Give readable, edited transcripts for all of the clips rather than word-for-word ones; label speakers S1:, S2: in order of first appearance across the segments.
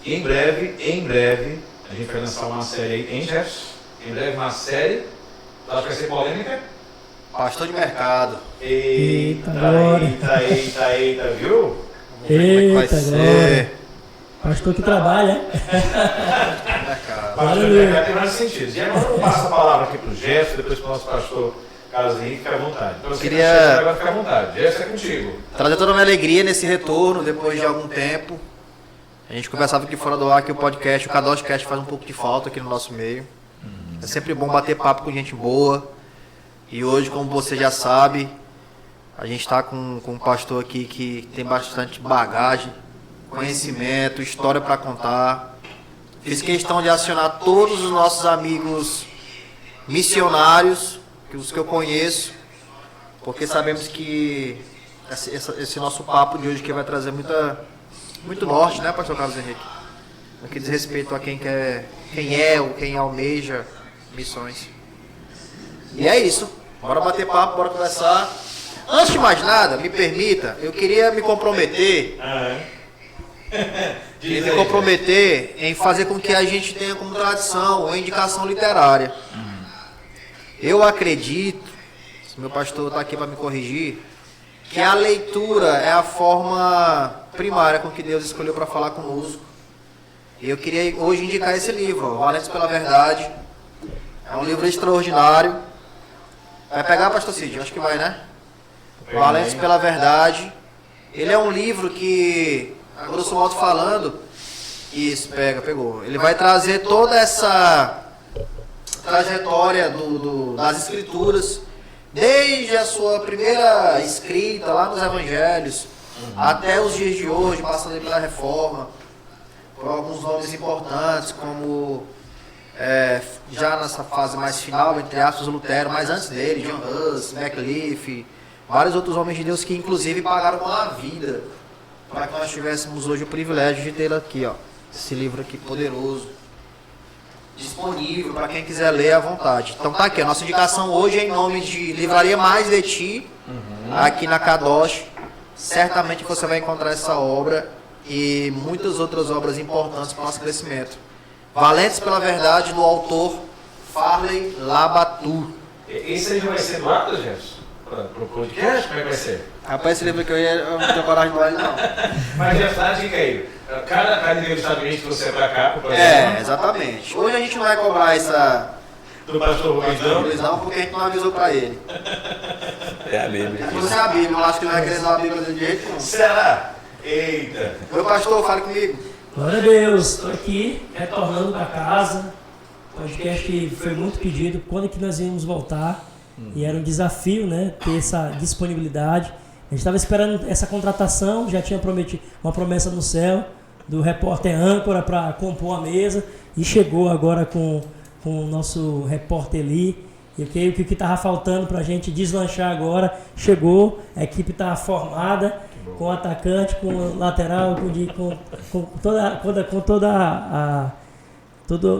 S1: E em breve, a gente vai lançar uma série aí, hein, Jefferson? Em breve uma série, acho que vai ser polêmica.
S2: Pastor de mercado.
S1: Eita, viu?
S3: Eita, glória. Pastor que trabalha.
S1: Pastor de mercado tem vários sentidos. E agora eu passo a palavra aqui para o Jefferson, depois para o nosso pastor Carlos Henrique, fica à vontade. Então, você queria agora ficar à vontade. Jefferson é contigo.
S2: Trazer toda a minha alegria nesse retorno, depois de algum tempo. A gente conversava aqui fora do ar que o podcast, o Kadoshcast faz um pouco de falta aqui no nosso meio. É sempre bom bater papo com gente boa. E hoje, como você já sabe, a gente está com um pastor aqui que tem bastante bagagem, conhecimento, história para contar. Fiz questão de acionar todos os nossos amigos missionários, os que eu conheço, porque sabemos que esse nosso papo de hoje que vai trazer muito norte, né, pastor Carlos Henrique? No que diz respeito a quem é ou quem almeja missões. E é isso. Bora bater papo, bora conversar. Antes de mais nada, me permita, eu queria me comprometer. Me comprometer em fazer com que a gente tenha como tradição uma indicação literária. Eu acredito, se meu pastor está aqui para me corrigir, que a leitura é a forma primária com que Deus escolheu para falar conosco. E eu queria hoje indicar esse livro, Valentes pela Verdade. É um livro extraordinário. Vai pegar, pastor Cid? Acho que vai, né? Valentes pela Verdade. Ele é um livro que, a grosso modo falando, isso, pegou. Ele vai trazer toda essa trajetória das escrituras, desde a sua primeira escrita lá nos evangelhos, até os dias de hoje, passando pela reforma, por alguns nomes importantes, como já nessa fase mais final, entre aspas, Lutero, mas antes dele, John Hus, Wycliffe, vários outros homens de Deus que inclusive pagaram com a vida para que nós tivéssemos hoje o privilégio de ter aqui, ó, esse livro aqui poderoso, disponível para quem quiser ler à vontade. Então tá aqui, a nossa indicação hoje é em nome de Livraria Mais de Ti, aqui na Kadosh. Certamente você vai encontrar essa obra e muitas outras obras importantes para o nosso crescimento. Valentes pela Verdade, do autor Farley Labatu.
S1: Esse aí já vai ser doado, Jefferson? Para o podcast? Como é que vai ser?
S2: Rapaz, esse livro que eu não tenho coragem de ler, não.
S1: Mas já está a dica aí. Cada entrevistadamente que você vai para cá,
S2: exatamente. Hoje a gente não vai cobrar essa
S1: do pastor Rubens,
S2: não, porque a gente não avisou para ele.
S4: É a Bíblia.
S2: Se fosse a Bíblia, eu acho que não vai querer dar a Bíblia de jeito nenhum.
S1: Será? Eita!
S2: Meu pastor, fale comigo.
S3: Glória a Deus, estou aqui, retornando para casa. O podcast que foi muito pedido, quando que nós íamos voltar. E era um desafio, né, ter essa disponibilidade. A gente estava esperando essa contratação, já tinha prometido uma promessa no céu, do repórter âncora para compor a mesa. E chegou agora com o nosso repórter ali. E o que estava faltando para a gente deslanchar agora, chegou, a equipe estava formada, com atacante, com lateral,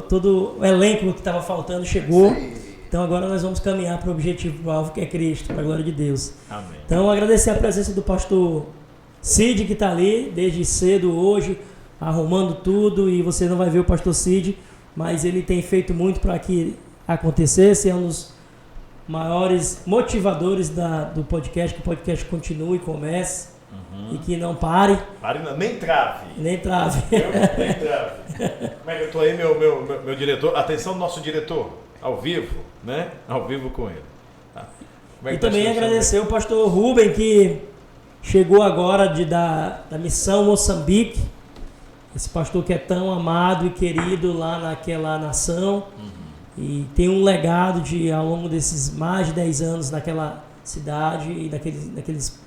S3: todo o elenco que estava faltando chegou. Então agora nós vamos caminhar para o objetivo, para o alvo que é Cristo, para a glória de Deus.
S1: Amém.
S3: Então agradecer a presença do pastor Cid, que está ali desde cedo hoje, arrumando tudo, e você não vai ver o pastor Cid, mas ele tem feito muito para que acontecesse, é um dos maiores motivadores do podcast, que o podcast continue e comece, e que não pare.
S1: Pare não, nem trave.
S3: Nem trave.
S1: Nem trave. Como é que eu estou aí, meu diretor? Atenção, nosso diretor, ao vivo, né? Ao vivo com ele. Tá.
S3: E também agradecer o pastor Rubem, que chegou agora da missão Moçambique, esse pastor que é tão amado e querido lá naquela nação, e tem um legado ao longo desses mais de 10 anos naquela cidade e naqueles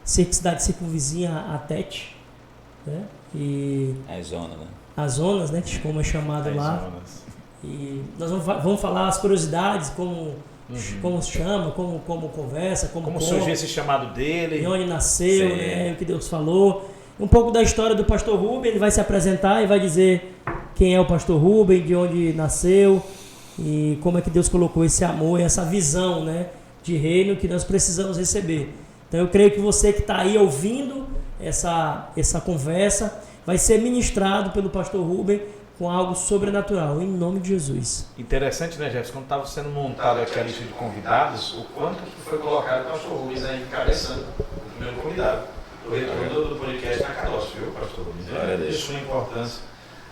S3: cidade circunvizinha a Tete, né? E
S4: as zonas, né?
S3: As zonas, né? Como é chamado lá.
S1: Zonas.
S3: E nós vamos falar as curiosidades, como chama, como conversa, como
S1: surgiu esse chamado dele,
S3: de onde nasceu, né? O que Deus falou. Um pouco da história do pastor Rubem, ele vai se apresentar e vai dizer quem é o pastor Rubem, de onde nasceu e como é que Deus colocou esse amor e essa visão, né, de reino que nós precisamos receber. Então eu creio que você que está aí ouvindo essa conversa vai ser ministrado pelo pastor Rubem com algo sobrenatural, em nome de Jesus.
S1: Interessante, né, Jefferson? Quando estava sendo montada aqui a lista de convidados, o quanto que foi colocado o pastor Rubens aí encabeçando o primeiro convidado. O retorno do podcast na Cadócio, viu, pastor Rubens? De sua importância,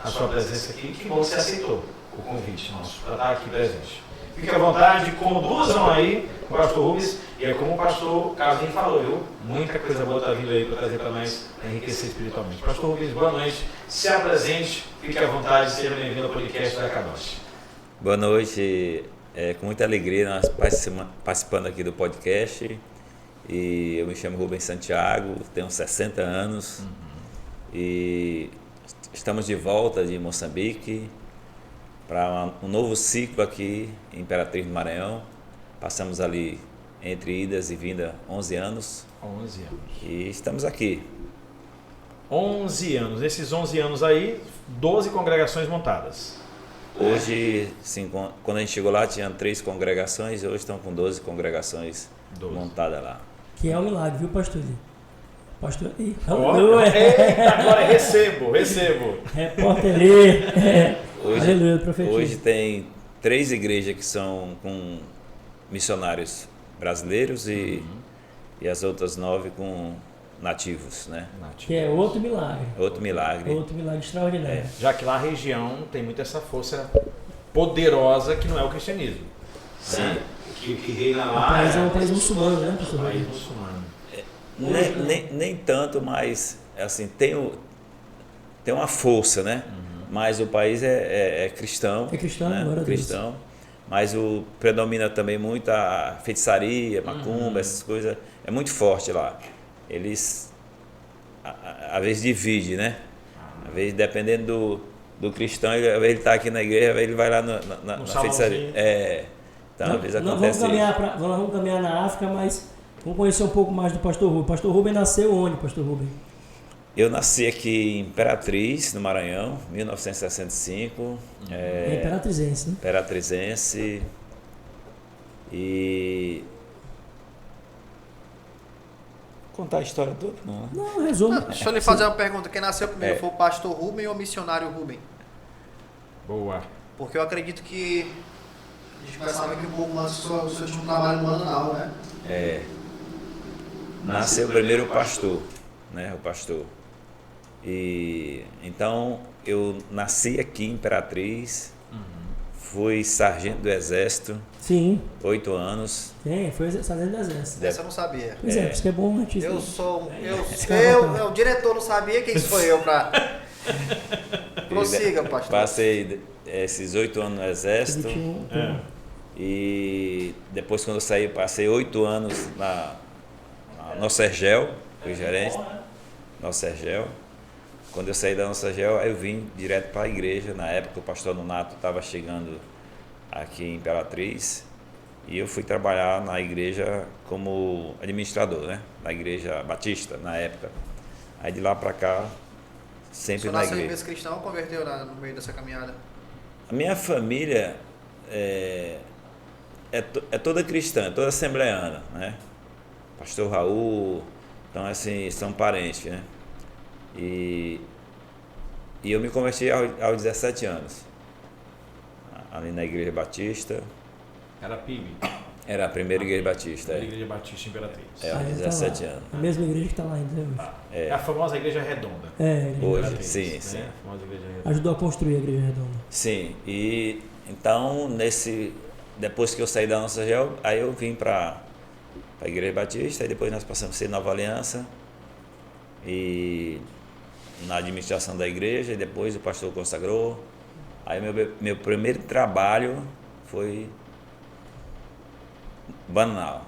S1: a sua presença aqui. Que bom que você aceitou o convite nosso para estar aqui presente. Fique à vontade, conduzam aí o pastor Rubens. E é como o pastor Carlinhos falou, viu? Muita coisa boa está vindo aí para trazer para nós, enriquecer espiritualmente. Pastor Rubens, boa noite. Se apresente, fique à vontade, seja bem-vindo ao podcast da Cadócio.
S4: Boa noite, com muita alegria nós participando aqui do podcast. E eu me chamo Rubens Santiago, tenho 60 anos e estamos de volta de Moçambique para um novo ciclo aqui em Imperatriz do Maranhão. Passamos ali entre idas e vindas 11 anos.
S1: 11 anos.
S4: E estamos aqui.
S1: 11 anos. Nesses 11 anos aí, 12 congregações montadas.
S4: Hoje, sim, quando a gente chegou lá, tinha 3 congregações e hoje estão com 12 congregações montadas lá.
S3: Que é um milagre, viu, pastor? Pastor,
S1: eita, agora recebo.
S3: Repórter ali. Aleluia, profetia.
S4: Hoje tem 3 igrejas que são com missionários brasileiros e as outras 9 com nativos, né?
S3: Que é outro milagre.
S4: Outro milagre.
S3: Outro milagre extraordinário.
S1: Já que lá a região tem muito essa força poderosa que não é o cristianismo.
S4: Sim.
S1: Né? O que reina lá
S3: O país é um país muçulmano, né, pastor?
S1: país muçulmano.
S4: Nem tanto, mas assim, tem uma força, né? Mas o país é cristão.
S3: É cristão,
S4: né?
S3: glória a Deus.
S4: Cristão. Mas predomina também muito a feitiçaria, macumba, essas coisas. É muito forte lá. Eles, às vezes, dividem, né? Às vezes, dependendo do cristão, às vezes ele está aqui na igreja, às vezes ele vai lá na feitiçaria. Então, às vezes acontece isso.
S3: Vamos caminhar na África, mas vamos conhecer um pouco mais do pastor Rubem. Pastor Rubem nasceu onde, pastor Rubem?
S4: Eu nasci aqui em Imperatriz, no Maranhão, 1965.
S3: Imperatrizense, né?
S4: Imperatrizense. E... Contar a história toda? Não.
S3: Não, resumo.
S2: Deixa eu lhe fazer uma pergunta. Quem nasceu primeiro foi o pastor Rubem ou o missionário Rubem?
S1: Boa.
S2: Porque eu acredito que a gente pensava que um pouco antes o senhor tinha um trabalho no Maranhão, né?
S4: Nasceu primeiro o pastor, né? O pastor. E então eu nasci aqui em Imperatriz, fui sargento do Exército,
S3: Sim.
S4: 8 anos.
S3: Sim, foi sargento do Exército.
S2: Essa eu não sabia.
S3: Pois é, por isso que é bom notícia.
S2: O diretor não sabia, quem sou eu para... Prossiga, pastor.
S4: Passei esses 8 anos no Exército. E depois, quando eu saí, passei 8 anos no Sergel, fui gerente no Sergel. Quando eu saí da Sergel, eu vim direto para a igreja. Na época, o pastor Nonato estava chegando aqui em Imperatriz e eu fui trabalhar na igreja como administrador, né? Na igreja batista, na época. Aí de lá para cá, sempre na igreja. Você nasceu em
S2: berço cristão ou converteu no meio dessa caminhada?
S4: A minha família é toda cristã, toda assembleana, né? Pastor Raul, então assim, são parentes, né? E eu me converti aos 17 anos, ali na Igreja Batista.
S1: Era PIB.
S4: Era a primeira Igreja Batista.
S1: A Igreja Batista Imperatriz.
S4: Aos 17 anos.
S3: A mesma igreja que está lá ainda.
S1: É a famosa Igreja Redonda.
S4: Hoje, sim.
S1: Né? A famosa Igreja Redonda.
S3: Ajudou a construir a Igreja Redonda.
S4: Sim, e então, depois que eu saí da nossa Sergel, aí eu vim para a Igreja Batista, e depois nós passamos a ser Nova Aliança, e na administração da igreja, e depois o pastor consagrou. Aí meu primeiro trabalho foi Bananal.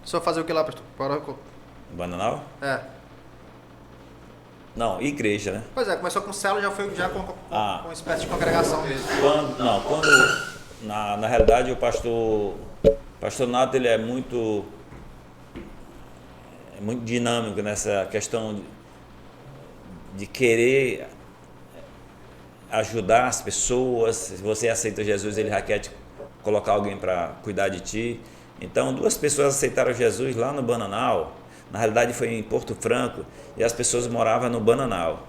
S2: O senhor fazia o que lá, pastor?
S4: Bananal?
S2: É.
S4: Não, igreja, né?
S2: Pois é, começou com célula, já foi com uma espécie de congregação mesmo.
S4: Na realidade o pastor Nato, ele é muito dinâmico nessa questão de querer ajudar as pessoas. Se você aceita Jesus, ele já quer te colocar alguém para cuidar de ti. Então, 2 pessoas aceitaram Jesus lá no Bananal. Na realidade foi em Porto Franco, e as pessoas moravam no Bananal.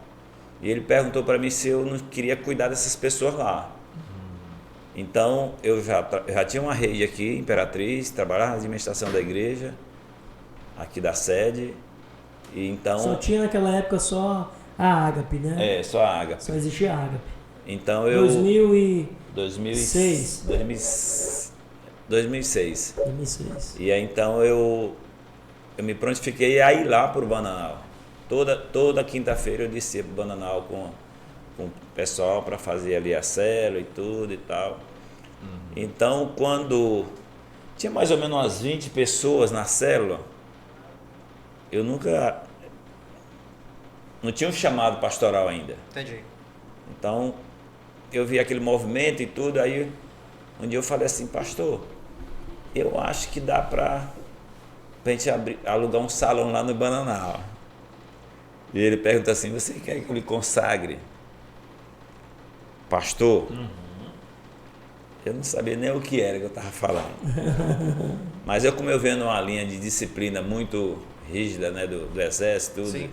S4: E ele perguntou para mim se eu não queria cuidar dessas pessoas lá. Então, eu já tinha uma rede aqui, Imperatriz, trabalhava na administração da igreja, aqui da sede. E então,
S3: Só tinha naquela época só a Ágape, né?
S4: é, só a Ágape.
S3: Só existia a Ágape.
S4: Então eu...
S3: 2006.
S4: 2006.
S3: 2006.
S4: E aí então eu me prontifiquei a ir lá para o Bananal. Toda quinta-feira eu descia para o Bananal com o pessoal para fazer ali a célula e tudo e tal. Então, quando tinha mais ou menos umas 20 pessoas na célula, eu nunca... Não tinha um chamado pastoral ainda.
S2: Entendi.
S4: Então, eu vi aquele movimento e tudo, aí um dia eu falei assim, pastor, eu acho que dá para a gente alugar um salão lá no Bananal. E ele pergunta assim, você quer que eu lhe consagre? Pastor? Eu não sabia nem o que era que eu estava falando. Mas como eu venho numa linha de disciplina muito rígida, né, do exército, tudo,
S2: Sim.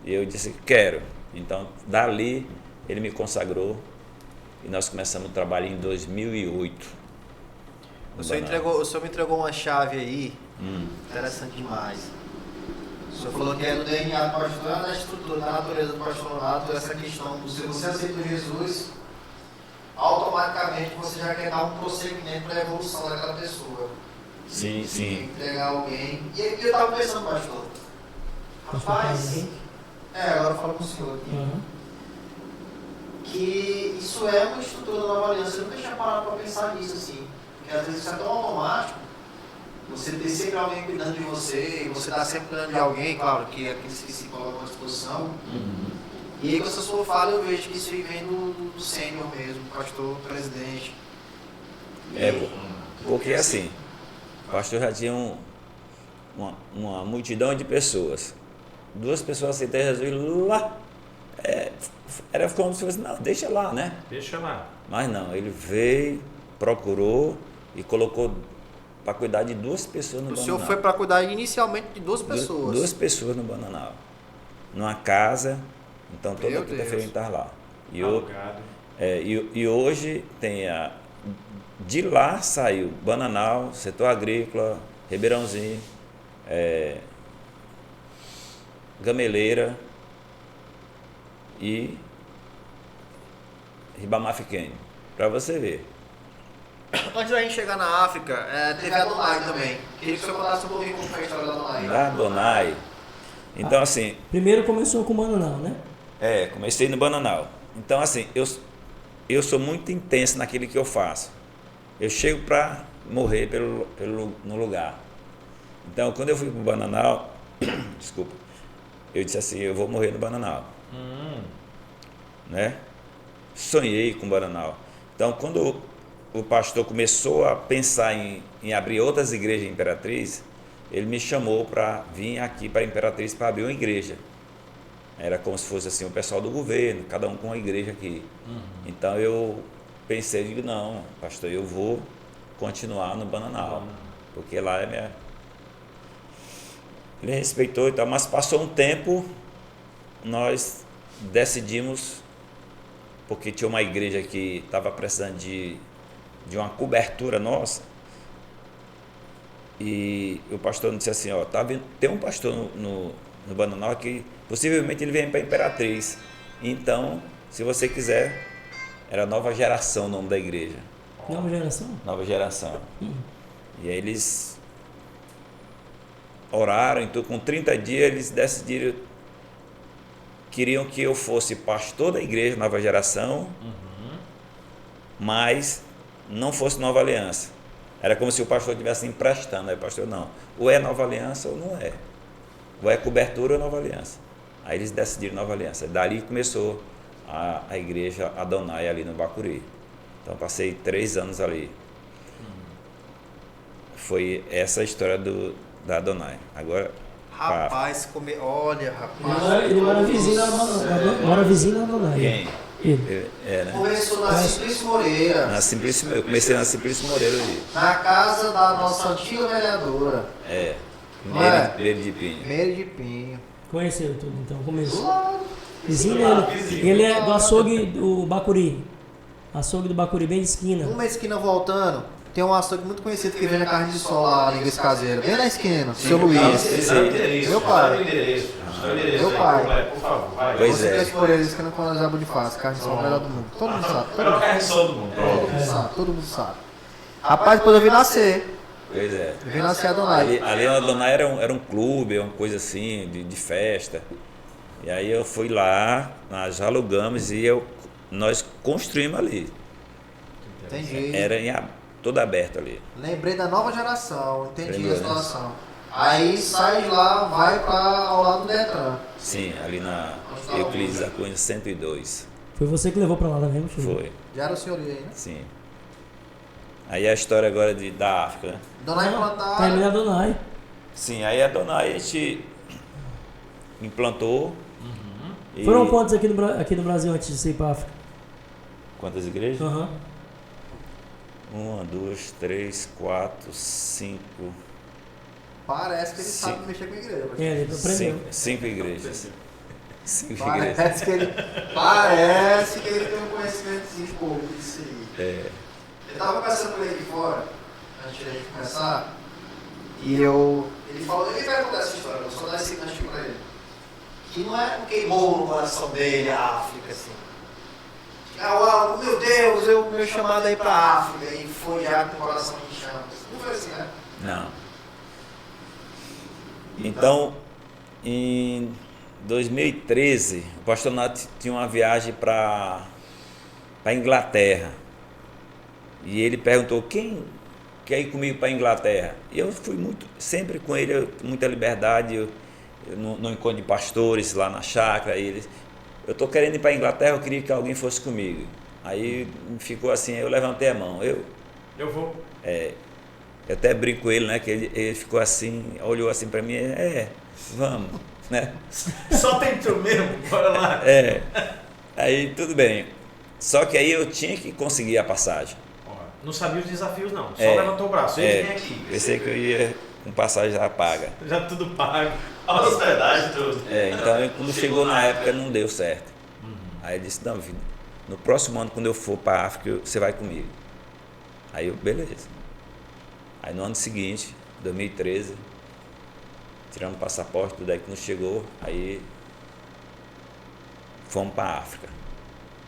S4: e eu disse, quero. Então, dali, ele me consagrou e nós começamos o trabalho em 2008.
S2: O senhor me entregou uma chave aí, interessante demais. O senhor falou que é do DNA do pastor, é da estrutura, da natureza do pastorato, essa questão, se você aceita Jesus, automaticamente você já quer dar um prosseguimento para a evolução daquela pessoa.
S4: Sim, sim.
S2: Entregar alguém. E eu estava pensando, pastor, rapaz, agora eu falo com o senhor aqui.
S3: Uhum.
S2: Que isso é uma estrutura da nova aliança. Eu nunca tinha parado para pensar nisso assim. Porque às vezes isso é tão automático. Você ter sempre alguém cuidando de você, você está sempre cuidando de alguém, claro, que é aqueles que se colocam à disposição. E aí, quando a sua fala, eu vejo que isso aí vem do sênior mesmo, pastor, presidente.
S4: Porque assim, o pastor já tinha uma multidão de pessoas. 2 pessoas aceitaram Jesus lá. Era como se fosse, não, deixa lá, né?
S1: Deixa lá.
S4: Mas não, ele veio, procurou e colocou para cuidar de 2 pessoas no
S2: O
S4: Bananal.
S2: senhor foi para cuidar inicialmente de 2 pessoas.
S4: 2 pessoas no Bananal. Numa casa, então toda
S2: Meu
S4: quinta-feira a
S2: Deus.
S4: gente estava lá.
S1: Alugado.
S4: E hoje tem de lá saiu Bananal, Setor Agrícola, Ribeirãozinho, Gameleira e Ribamar Fiquenho, para você ver.
S2: Antes da gente chegar na África, teve a Adonai também. Queria que o senhor contasse um pouquinho como foi a história da Adonai.
S4: Da Adonai. Então assim,
S3: Primeiro começou com o Bananal, né?
S4: comecei no Bananal. Então assim, eu sou muito intenso naquilo que eu faço. Eu chego para morrer no lugar. Então quando eu fui para o Bananal, desculpa, eu disse assim, eu vou morrer no Bananal. Né? Sonhei com o Bananal. Então quando o pastor começou a pensar em abrir outras igrejas em Imperatriz, ele me chamou para vir aqui para Imperatriz para abrir uma igreja. Era como se fosse assim o pessoal do governo, cada um com uma igreja aqui. Então eu pensei, digo, não, pastor, eu vou continuar no Bananal, porque lá é minha... Ele respeitou e tal, mas passou um tempo, nós decidimos, porque tinha uma igreja que estava precisando de uma cobertura nossa, e o pastor disse assim, ó, tem um pastor no Bananal que possivelmente ele vem para Imperatriz, então, se você quiser, era Nova Geração o nome da igreja.
S3: Nova geração?
S4: Nova Geração. E aí eles oraram, então com 30 dias eles decidiram, queriam que eu fosse pastor da igreja Nova Geração, mas não fosse Nova Aliança. Era como se o pastor estivesse emprestando. Aí o pastor, não, ou é Nova Aliança ou não é. Ou é cobertura ou Nova Aliança. Aí eles decidiram Nova Aliança. Dali começou a igreja Adonai ali no Bacuri. Então passei 3 anos ali. Foi essa a história da Adonai. Agora,
S2: Rapaz, olha, rapaz.
S3: Ele mora vizinho na Adonai.
S4: quem?
S3: Ele.
S4: Né?
S2: Começou na Simplício Moreira.
S4: Eu comecei na Simplício Moreira ali.
S2: Na casa da nossa antiga vereadora.
S4: Meire de Pinho.
S2: Meire de Pinho.
S3: Conheceu tudo, então. Começou.
S2: Lá,
S3: Vizinho dele. Ele é do açougue do Bacuri. Açougue do Bacuri, bem de esquina.
S2: Uma esquina voltando, tem um açougue muito conhecido que vende a carne de sol lá, linguiça caseira. Bem na esquina, seu Luiz. Meu pai. Meu pai.
S1: Por favor, vai.
S4: Pois
S2: Você
S4: é.
S2: conhece por eles que não conhece a Bonifácio, carne de sol melhor do mundo. Todo mundo sabe.
S1: Melhor carne só do mundo.
S2: Todo mundo sabe. Rapaz, depois eu vi nascer.
S4: Pois é.
S2: Eu vi nascer a Donai.
S4: Ali na Donai era um clube, uma coisa assim, de festa. E aí eu fui lá, nós alugamos e nós construímos ali.
S2: Entendi.
S4: Era todo aberto ali.
S2: Lembrei da nova geração, entendi
S4: Lembrou,
S2: a situação. Aí sai de lá, vai para ao lado do Detran.
S4: Sim, ali na Euclides da Cunha 102.
S3: Foi você que levou pra lá também, filho?
S4: Foi,
S2: Já era o senhor aí, né?
S4: sim. Aí a história agora da África, né?
S2: Donai
S3: Termina
S2: implantada.
S3: a Donai.
S4: Sim, aí a Donai a gente implantou. E
S3: Foram quantos aqui no Brasil antes de você ir pra África?
S4: quantas igrejas?
S3: Aham.
S4: 1, 2, 3, 4, 5.
S2: Parece que ele
S4: Sim.
S2: sabe mexer com a igreja.
S3: É, ele aprendeu.
S4: Cinco igrejas. 5 igrejas.
S2: Parece que ele tem um conhecimento de pouco disso aí.
S4: É.
S2: Eu tava conversando com ele aqui fora, antes de a gente começar, e ele falou, ele vai contar essa história, eu só dar esse gancho pra ele. Que não é porque queimou no coração dele a África, assim. Meu Deus, meu chamado aí pra África, e foi já com o coração em chamas. Não foi assim, né?
S4: Não. Então, em 2013, o pastor Nato tinha uma viagem para a Inglaterra. E ele perguntou, quem quer ir comigo para a Inglaterra? E eu fui sempre com ele, muita liberdade, eu no encontro de pastores lá na chácara, eu estou querendo ir para a Inglaterra, eu queria que alguém fosse comigo. Aí ficou assim, eu levantei a mão,
S1: Eu vou.
S4: eu até brinco com ele, né, que ele ficou assim, olhou assim para mim, vamos, né?
S1: Só tem tu mesmo, bora lá.
S4: Aí tudo bem. Só que aí eu tinha que conseguir a passagem.
S1: Não sabia os desafios, não. Só levantou o braço. Ele vem aqui.
S4: Pensei que eu ia com passagem já paga.
S1: Já tudo pago. A hospedagem, tudo.
S4: Então quando chegou na época não deu certo. Aí ele disse, não, filho, no próximo ano quando eu for para a África, você vai comigo. Aí eu, beleza. Aí no ano seguinte, 2013, tiramos o passaporte, tudo aí quando chegou, aí fomos para a África.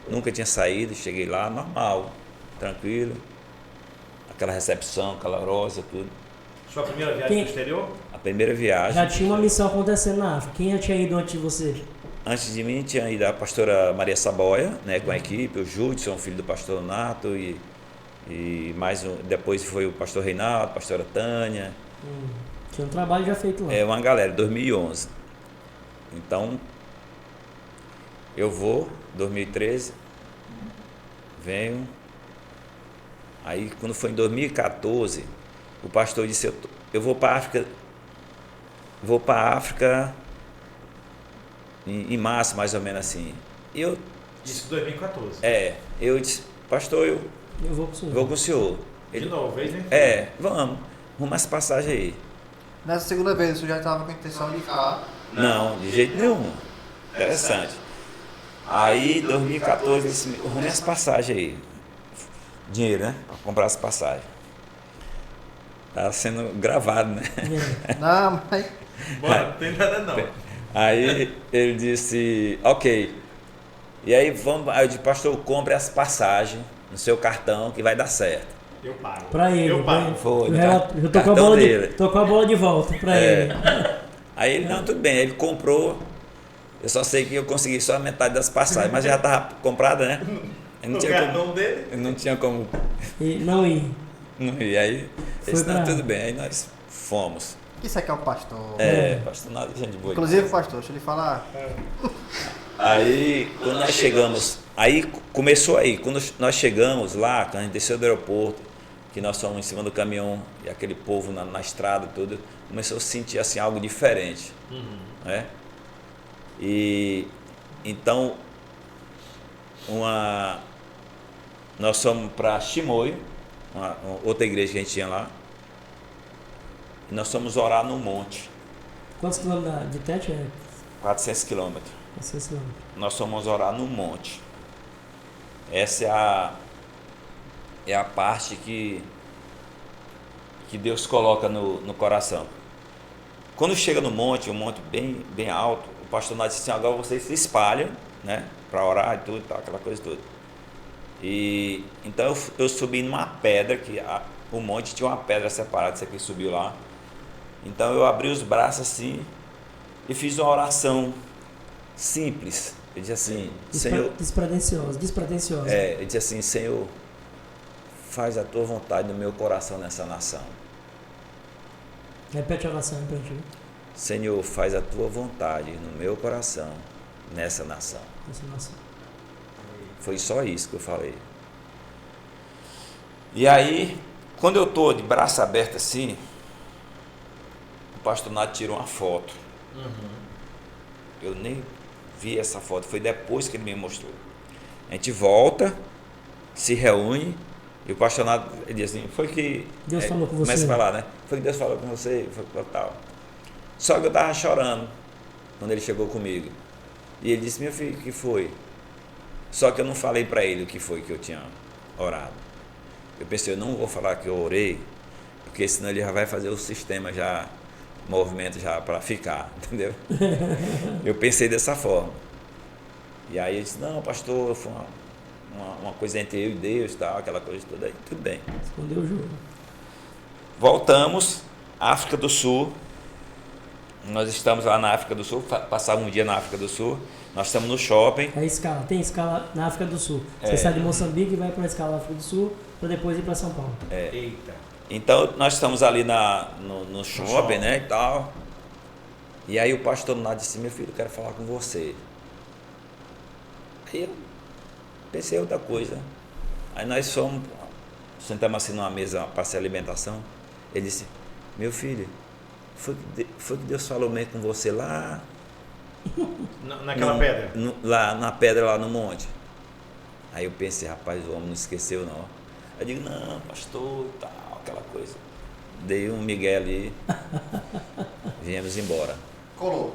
S4: Nunca tinha saído, cheguei lá, normal, tranquilo. Aquela recepção calorosa, tudo.
S1: Sua primeira viagem pro exterior?
S4: A primeira viagem.
S3: Já tinha uma missão acontecendo na África. Quem já tinha ido antes de você?
S4: Antes de mim tinha ido a pastora Maria Saboia, né, com a equipe, o Judson, filho do pastor Nato, e mais depois foi o pastor Reinaldo, a pastora Tânia.
S3: Tinha um trabalho já feito lá.
S4: Uma galera, 2011. Então, eu vou, 2013, venho. Aí, quando foi em 2014, o pastor disse, eu vou para a África, em março, mais ou menos assim. Eu
S1: Isso em 2014.
S4: eu disse, pastor, eu
S3: Eu vou com o senhor.
S4: vou com o senhor.
S1: De novo, vez nem
S4: Vamos, arruma essa passagem aí.
S2: Nessa segunda vez, você já estava com a intenção de ficar.
S4: Não, de jeito nenhum. Interessante. Aí, 2014, eu disse, arruma essa passagem aí. Dinheiro, né? Para comprar essa passagem. Tá sendo gravado, né?
S2: Não, mas
S1: Bora, não tem nada não.
S4: Aí ele disse, ok. E aí eu disse, pastor, compre essa passagem no seu cartão que vai dar certo.
S1: Eu pago.
S3: Pra ele.
S1: Eu pago.
S4: Foi,
S3: Eu tô com a
S4: cartão
S3: bola
S4: dele.
S3: tô com a bola de volta pra ele.
S4: Aí ele, não, tudo bem, ele comprou. Eu só sei que eu consegui só a metade das passagens, mas já estava comprada, né? Eu não
S1: O
S4: tinha
S1: cartão
S4: como,
S1: dele?
S4: eu não tinha como
S3: E não ir.
S4: não ir. Aí ele disse, não,
S3: pra-
S4: tudo bem. Aí nós fomos.
S2: isso aqui é o pastor.
S4: Pastor, nada, gente boa.
S2: Inclusive, pastor, deixa eu lhe falar.
S4: Aí, quando nós chegamos, aí começou aí, quando nós chegamos lá, quando a gente desceu do aeroporto, que nós fomos em cima do caminhão e aquele povo na estrada, tudo, começou a sentir assim algo diferente, né? E então, nós fomos para Chimoio, uma outra igreja que a gente tinha lá, e nós fomos orar no monte,
S3: Quantos quilômetros de Tete é?
S4: 400 quilômetros. nós fomos orar no monte. Essa é a parte que Deus coloca no coração. Quando chega no monte, um monte bem alto, o pastor Nath disse assim, agora vocês se espalham, né, para orar e tudo, tal, aquela coisa toda. E então eu subi numa pedra, o monte tinha uma pedra separada, isso aqui subiu lá. Então eu abri os braços assim e fiz uma oração simples. Eu disse assim, Senhor...
S3: Despretensiosa.
S4: eu disse assim, Senhor, faz a tua vontade no meu coração nessa nação.
S3: Repete a oração pra gente.
S4: Senhor, faz a tua vontade no meu coração nessa nação. Foi só isso que eu falei. E aí, quando eu estou de braço aberto assim, o pastor Nath tirou uma foto. Eu nem vi essa foto, foi depois que ele me mostrou. A gente volta, se reúne, e o pastor Nath diz assim, foi que...
S3: Deus falou com você.
S4: Começa a falar, né? Foi que Deus falou com você, foi tal. Só que eu estava chorando quando ele chegou comigo. E ele disse, meu filho, o que foi? Só que eu não falei para ele o que foi que eu tinha orado. Eu pensei, eu não vou falar que eu orei, porque senão ele já vai fazer o sistema já, movimento já para ficar, entendeu? Eu pensei dessa forma. E aí ele disse, não, pastor, foi uma coisa entre eu e Deus, tal, aquela coisa toda aí, tudo bem.
S3: Escondeu o jogo.
S4: Voltamos, África do Sul. Nós estamos lá na África do Sul, passava um dia na África do Sul, nós estamos no shopping.
S3: Tem escala na África do Sul. Você sai de Moçambique e vai para a escala na África do Sul, para depois ir para São Paulo.
S1: Eita.
S4: Então nós estamos ali no shopping, né, e tal. E aí o pastor Nath disse, meu filho, eu quero falar com você. Aí eu pensei outra coisa. Aí nós sentamos assim numa mesa para ser alimentação. Ele disse, meu filho, foi que Deus falou mesmo com você lá?
S1: Naquela pedra?
S4: Lá na pedra, lá no monte. Aí eu pensei, rapaz, o homem não esqueceu não. Eu digo, não, pastor, tal, aquela coisa. Dei um migué ali, viemos embora.
S2: Colou.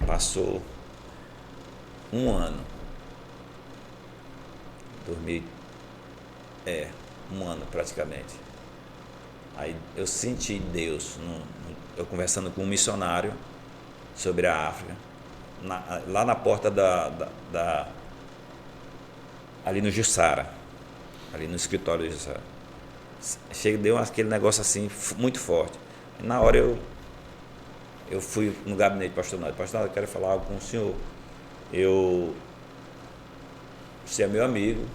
S4: Passou um ano. Dormi, um ano praticamente. Aí eu senti Deus, eu conversando com um missionário sobre a África, lá na porta ali no Jussara, ali no escritório do Jussara. Deu aquele negócio assim, muito forte. E na hora eu fui no gabinete do pastor Nath. Pastor Nath, eu quero falar algo com o senhor. Você é meu amigo,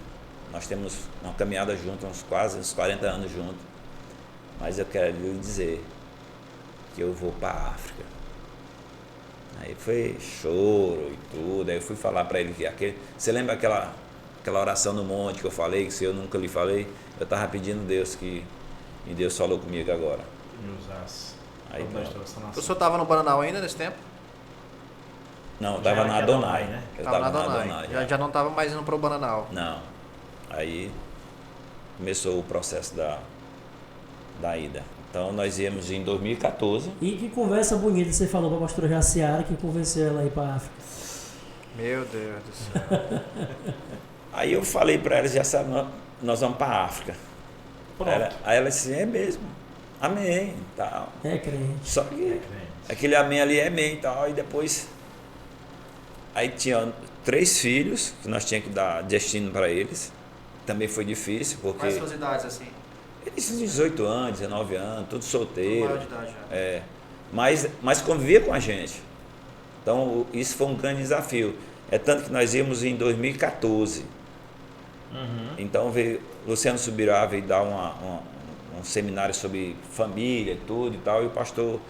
S4: nós temos uma caminhada juntos, quase uns 40 anos juntos. Mas eu quero lhe dizer que eu vou para a África. Aí foi choro e tudo. Aí eu fui falar para ele que você lembra aquela oração no monte que eu falei, que se eu nunca lhe falei? Eu estava pedindo a Deus e Deus falou comigo agora. Aí,
S2: o senhor estava no Bananal ainda nesse tempo?
S4: Não, eu estava na Adonai, né? Eu
S2: estava na Adonai. Já não estava mais indo para o Bananal.
S4: Não. Aí começou o processo da ida. Então nós íamos em 2014.
S3: E que conversa bonita você falou para a pastora Jaciara que convenceu ela a ir para a África.
S2: Meu Deus do céu.
S4: Aí eu falei para ela, Jaciara, nós vamos para a África. Aí ela disse, é mesmo, amém, tal.
S3: É crente.
S4: Só que aquele amém ali é amém, tal. E depois, aí tinha 3 filhos que nós tínhamos que dar destino para eles. Também foi difícil, porque...
S2: Quais suas idades assim?
S4: Eles 18 anos, 19 anos, tudo solteiro.
S2: Maior de idade já.
S4: Mas convivia com a gente. Então isso foi um grande desafio. É tanto que nós íamos em 2014. Então veio Luciano Subirá, veio dar um seminário sobre família e tudo e tal. E o pastor,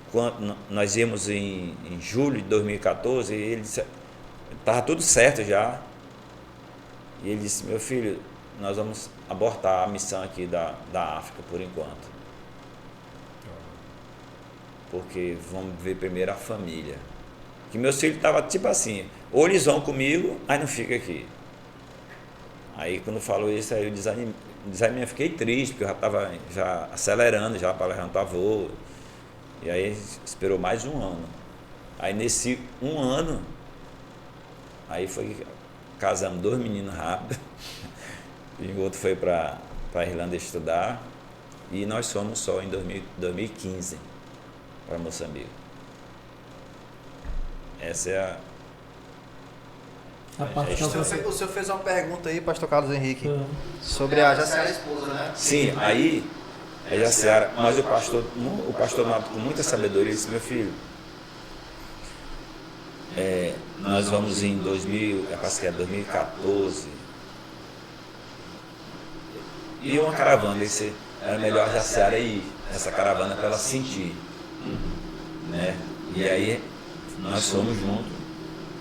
S4: quando nós íamos em julho de 2014, ele disse, estava tudo certo já. E ele disse, meu filho, nós vamos abortar a missão aqui da África por enquanto. Porque vamos ver primeiro a família. Que meus filhos estavam tipo assim, ou eles vão comigo, aí não fica aqui. Aí quando falou isso, aí eu desanimei, fiquei triste, porque eu já estava acelerando já para levantar voo. E aí esperou mais um ano. Aí nesse um ano, aí casamos 2 meninos rápido, e o outro foi para a Irlanda estudar, e nós fomos só em 2015 para Moçambique. Essa é
S3: A parte que
S2: O senhor fez uma pergunta aí, pastor Carlos Henrique, sobre a Jaciara esposa, né?
S4: Sim, aí a Jaciara, mas o pastor com muita sabedoria disse: meu filho, nós vamos em 2014 e uma caravana, disse, era melhor a Jaciara ir nessa caravana para ela sentir, né? E aí nós fomos juntos,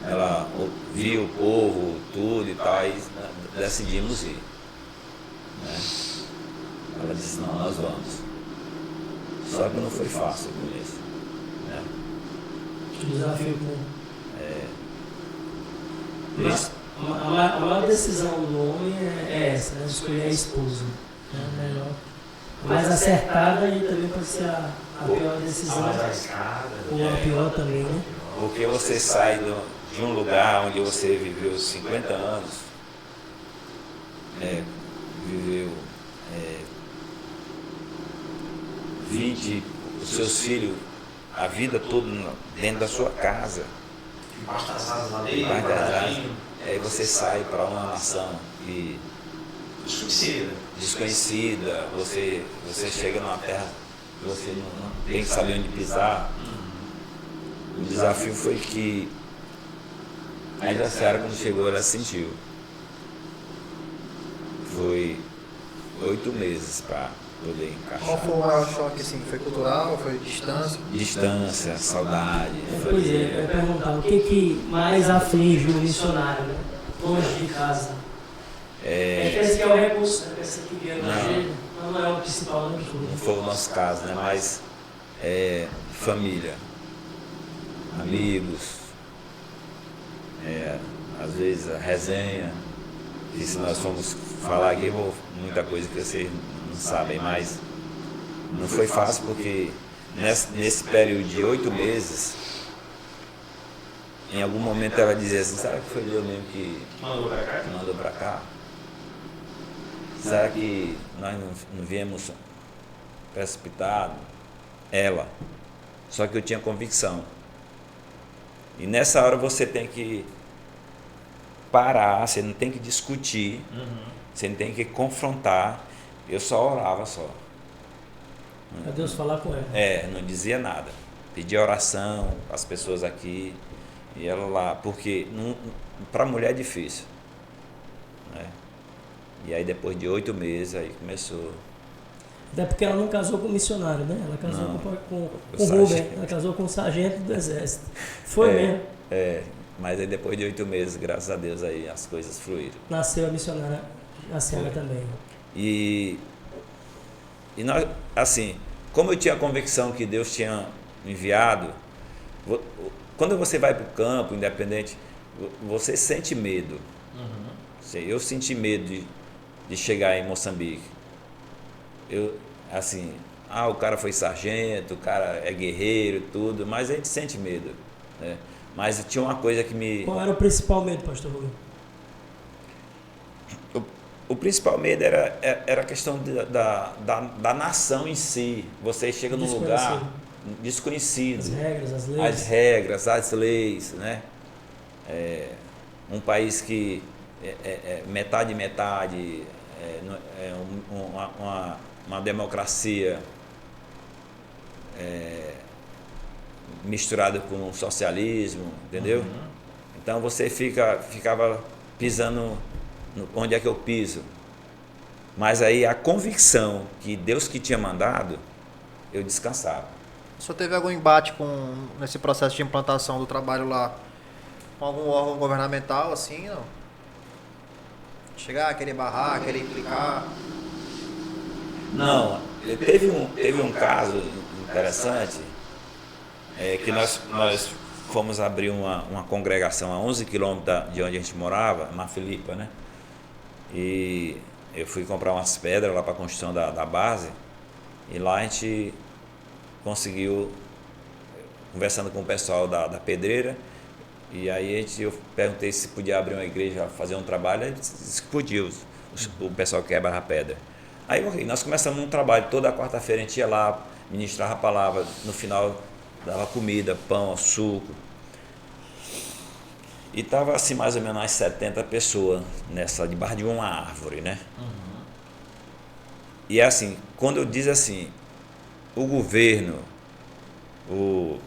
S4: ela viu o povo, tudo e tal, e decidimos ir, né? Ela disse: não, nós vamos. Só que não foi fácil com isso, né?
S3: O desafio com...
S4: Isso.
S3: A maior decisão do homem é essa, né? Escolher a esposa. Né? Melhor. Mais acertada e também pode ser a pior decisão. Ou a pior também, né?
S4: Porque você sai de um lugar onde você viveu 50 anos, viveu 20, os seus filhos, a vida toda dentro da sua casa.
S1: Debaixo das asas lá
S4: Debaixo
S1: dentro,
S4: das asas.
S1: guardadinho.
S4: Aí você sai para uma nação desconhecida, você chega numa terra que você não tem que saber onde pisar. O desafio foi que a Jaciara, quando chegou, ela sentiu. Foi 8 meses para poder encaixar.
S2: Qual foi o maior choque, assim? Foi cultural, foi distância?
S4: Distância, saudade.
S3: Pois é, eu ia perguntar, o que mais aflige o missionário, né? Longe de casa? Parece que é o recurso, né? Pensa que viaja não é o principal, né?
S4: Não foi o nosso caso, né? Mas família, amigos, às vezes a resenha. E se nós formos falar aqui, muita coisa que vocês não sabem, mas não foi fácil, porque nesse período de 8 meses, em algum momento ela dizia assim: será que foi Deus mesmo que mandou para cá? Será que nós não viemos precipitado? Ela. Só que eu tinha convicção. E nessa hora você tem que parar, você não tem que discutir, você não tem que confrontar. Eu só orava só.
S3: Para Deus falar com ela.
S4: Não dizia nada. Pedia oração para as pessoas aqui e ela lá, porque para a mulher é difícil, né? E aí depois de 8 meses aí começou.
S3: Até porque ela não casou com missionário, né? Ela casou com o
S4: sargento.
S3: Rubem, ela casou com o sargento do exército. Foi mesmo.
S4: Mas aí depois de 8 meses, graças a Deus, aí as coisas fluíram.
S3: Nasceu a missionária, a senhora também.
S4: E nós, assim, como eu tinha a convicção que Deus tinha enviado, quando você vai para o campo, independente, você sente medo. Eu senti medo de chegar em Moçambique. O cara foi sargento, o cara é guerreiro, tudo, mas a gente sente medo, né? Mas tinha uma coisa que me...
S3: Qual era o principal medo, pastor Rubem?
S4: O principal medo era a questão da nação em si. Você chega num lugar desconhecido. As regras, as leis, né? Um país que metade, uma democracia misturada com o socialismo, entendeu? Então você ficava pisando onde é que eu piso. Mas aí a convicção que Deus que tinha mandado, eu descansava.
S2: O senhor teve algum embate nesse processo de implantação do trabalho lá com algum órgão governamental, assim, não? Chegar, querer barrar, querer implicar?
S4: Não, teve um caso interessante, que nós fomos abrir uma congregação a 11 quilômetros de onde a gente morava, Mafilipa, né? E eu fui comprar umas pedras lá para a construção da base, e lá a gente conseguiu conversando com o pessoal da pedreira, e aí eu perguntei se podia abrir uma igreja, fazer um trabalho, aí disse que podia, o pessoal que quebra a pedra. Aí nós começamos um trabalho, toda quarta-feira a gente ia lá, ministrava a palavra, no final dava comida, pão, suco. E estava assim mais ou menos umas 70 pessoas debaixo de uma árvore, né? E é assim, quando eu diz assim, o governo, o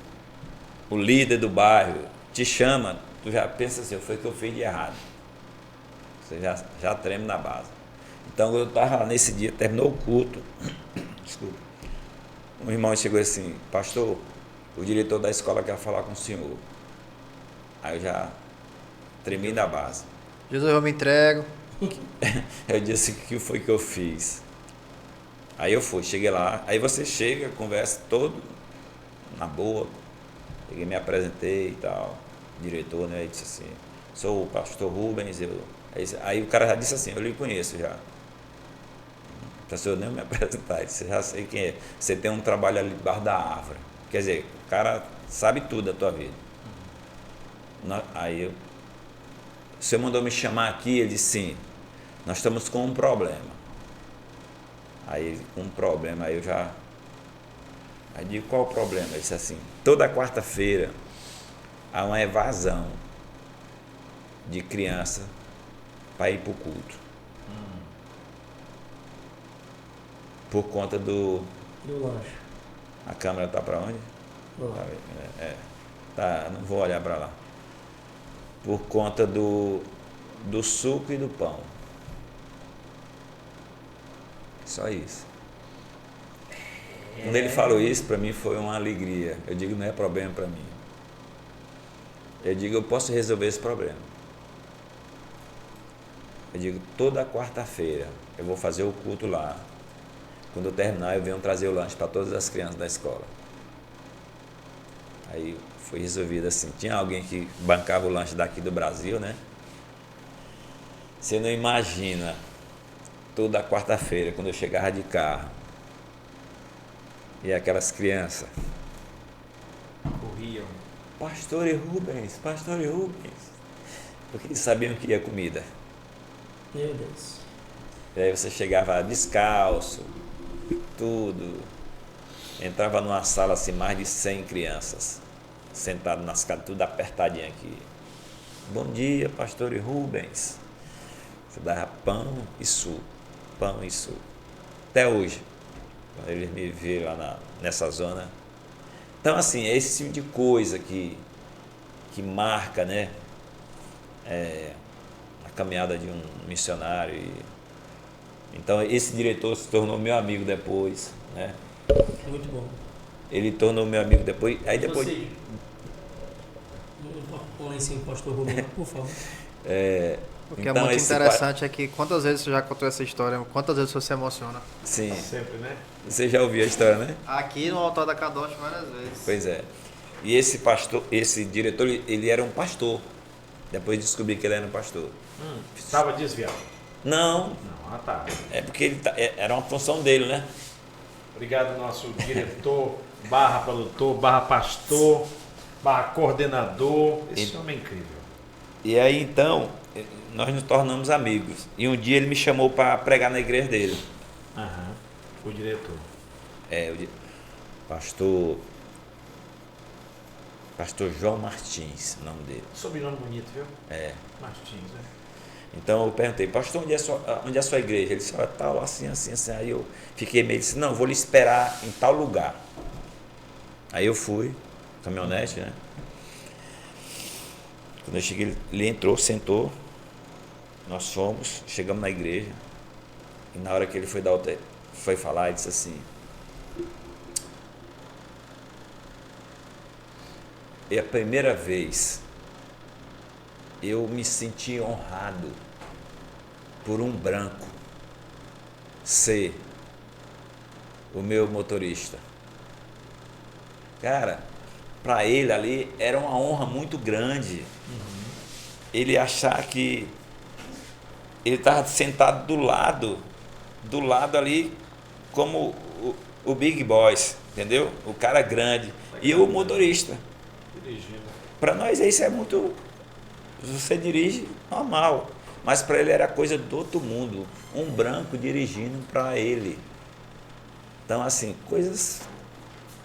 S4: líder do bairro te chama, tu já pensa assim, foi o que eu fiz de errado. Você já treme na base. Então eu estava nesse dia, terminou o culto, desculpa, um irmão chegou assim, pastor, o diretor da escola quer falar com o senhor. Aí eu já tremi na base.
S2: Jesus, eu me entrego.
S4: Eu disse, o que foi que eu fiz? Aí eu fui, cheguei lá, aí você chega, conversa todo na boa, cheguei, me apresentei e tal, diretor, né, e disse assim, sou o pastor Rubens, aí o cara já disse assim, eu lhe conheço já. Pastor, eu nem me apresentar, eu disse, já sei quem é, você tem um trabalho ali debaixo da árvore, quer dizer, o cara sabe tudo da tua vida. Aí o senhor mandou me chamar aqui, ele disse sim, nós estamos com um problema. Aí com um problema, aí eu já... Aí digo, qual o problema? Ele disse assim, toda quarta-feira há uma evasão de criança para ir para o culto. Por conta do...
S3: E o lanche?
S4: A câmera está para onde? Tá, não vou olhar para lá. Por conta do suco e do pão. Só isso. Quando ele falou isso, para mim foi uma alegria. Eu digo, não é problema para mim. Eu digo, eu posso resolver esse problema. Eu digo, toda quarta-feira eu vou fazer o culto lá. Quando eu terminar, eu venho trazer o lanche para todas as crianças da escola. Aí foi resolvido assim. Tinha alguém que bancava o lanche daqui do Brasil, né? Você não imagina, toda quarta-feira, quando eu chegava de carro, e aquelas crianças
S1: Corriam.
S4: Pastor Rubens, porque eles sabiam que ia comida.
S3: Meu Deus.
S4: E aí você chegava descalço, tudo, entrava numa sala assim, mais de 100 crianças, sentado nas cadeiras, tudo apertadinho aqui. Bom dia, pastor Rubens. Você dava pão e suco. Até hoje, quando eles me viram lá nessa zona. Então, assim, é esse tipo de coisa que marca, né, a caminhada de um missionário. Então, esse diretor se tornou meu amigo depois, né?
S3: Muito bom.
S4: Ele tornou meu amigo depois. Aí depois...
S3: Você, põe lá em cima o pastor Rubens, por favor.
S2: O que é muito interessante é que quantas vezes você já contou essa história, quantas vezes você se emociona?
S4: Sim.
S1: Sempre, né?
S4: Você já ouviu a história, né?
S2: Aqui no altar da Kadosh várias vezes.
S4: Pois é. E esse pastor, esse diretor, ele era um pastor. Depois descobri que ele era um pastor.
S1: Estava desviado.
S4: Não,
S1: Não, tá.
S4: é porque era uma função dele, né?
S1: Obrigado, nosso diretor, produtor, pastor, coordenador. Esse homem é incrível.
S4: E aí, então, nós nos tornamos amigos. E um dia ele me chamou para pregar na igreja dele.
S1: O diretor.
S4: Pastor João Martins, o nome dele.
S1: Sobrenome bonito, viu? Martins, né?
S4: Então eu perguntei, pastor, onde é a sua igreja? Ele disse, tal, assim. Aí eu fiquei meio, disse, não, vou lhe esperar em tal lugar. Aí eu fui, caminhonete, né? Quando eu cheguei, ele entrou, sentou, nós chegamos na igreja, e na hora que ele foi falar, ele disse assim, é a primeira vez eu me senti honrado por um branco ser o meu motorista. Cara, para ele ali era uma honra muito grande. Ele achar que ele estava sentado do lado ali como o Big Boss, entendeu? O cara grande. E o motorista.
S1: Dirigindo.
S4: Para nós isso é muito... Você dirige normal. Mas para ele era coisa do outro mundo. Um branco dirigindo para ele. Então, assim, coisas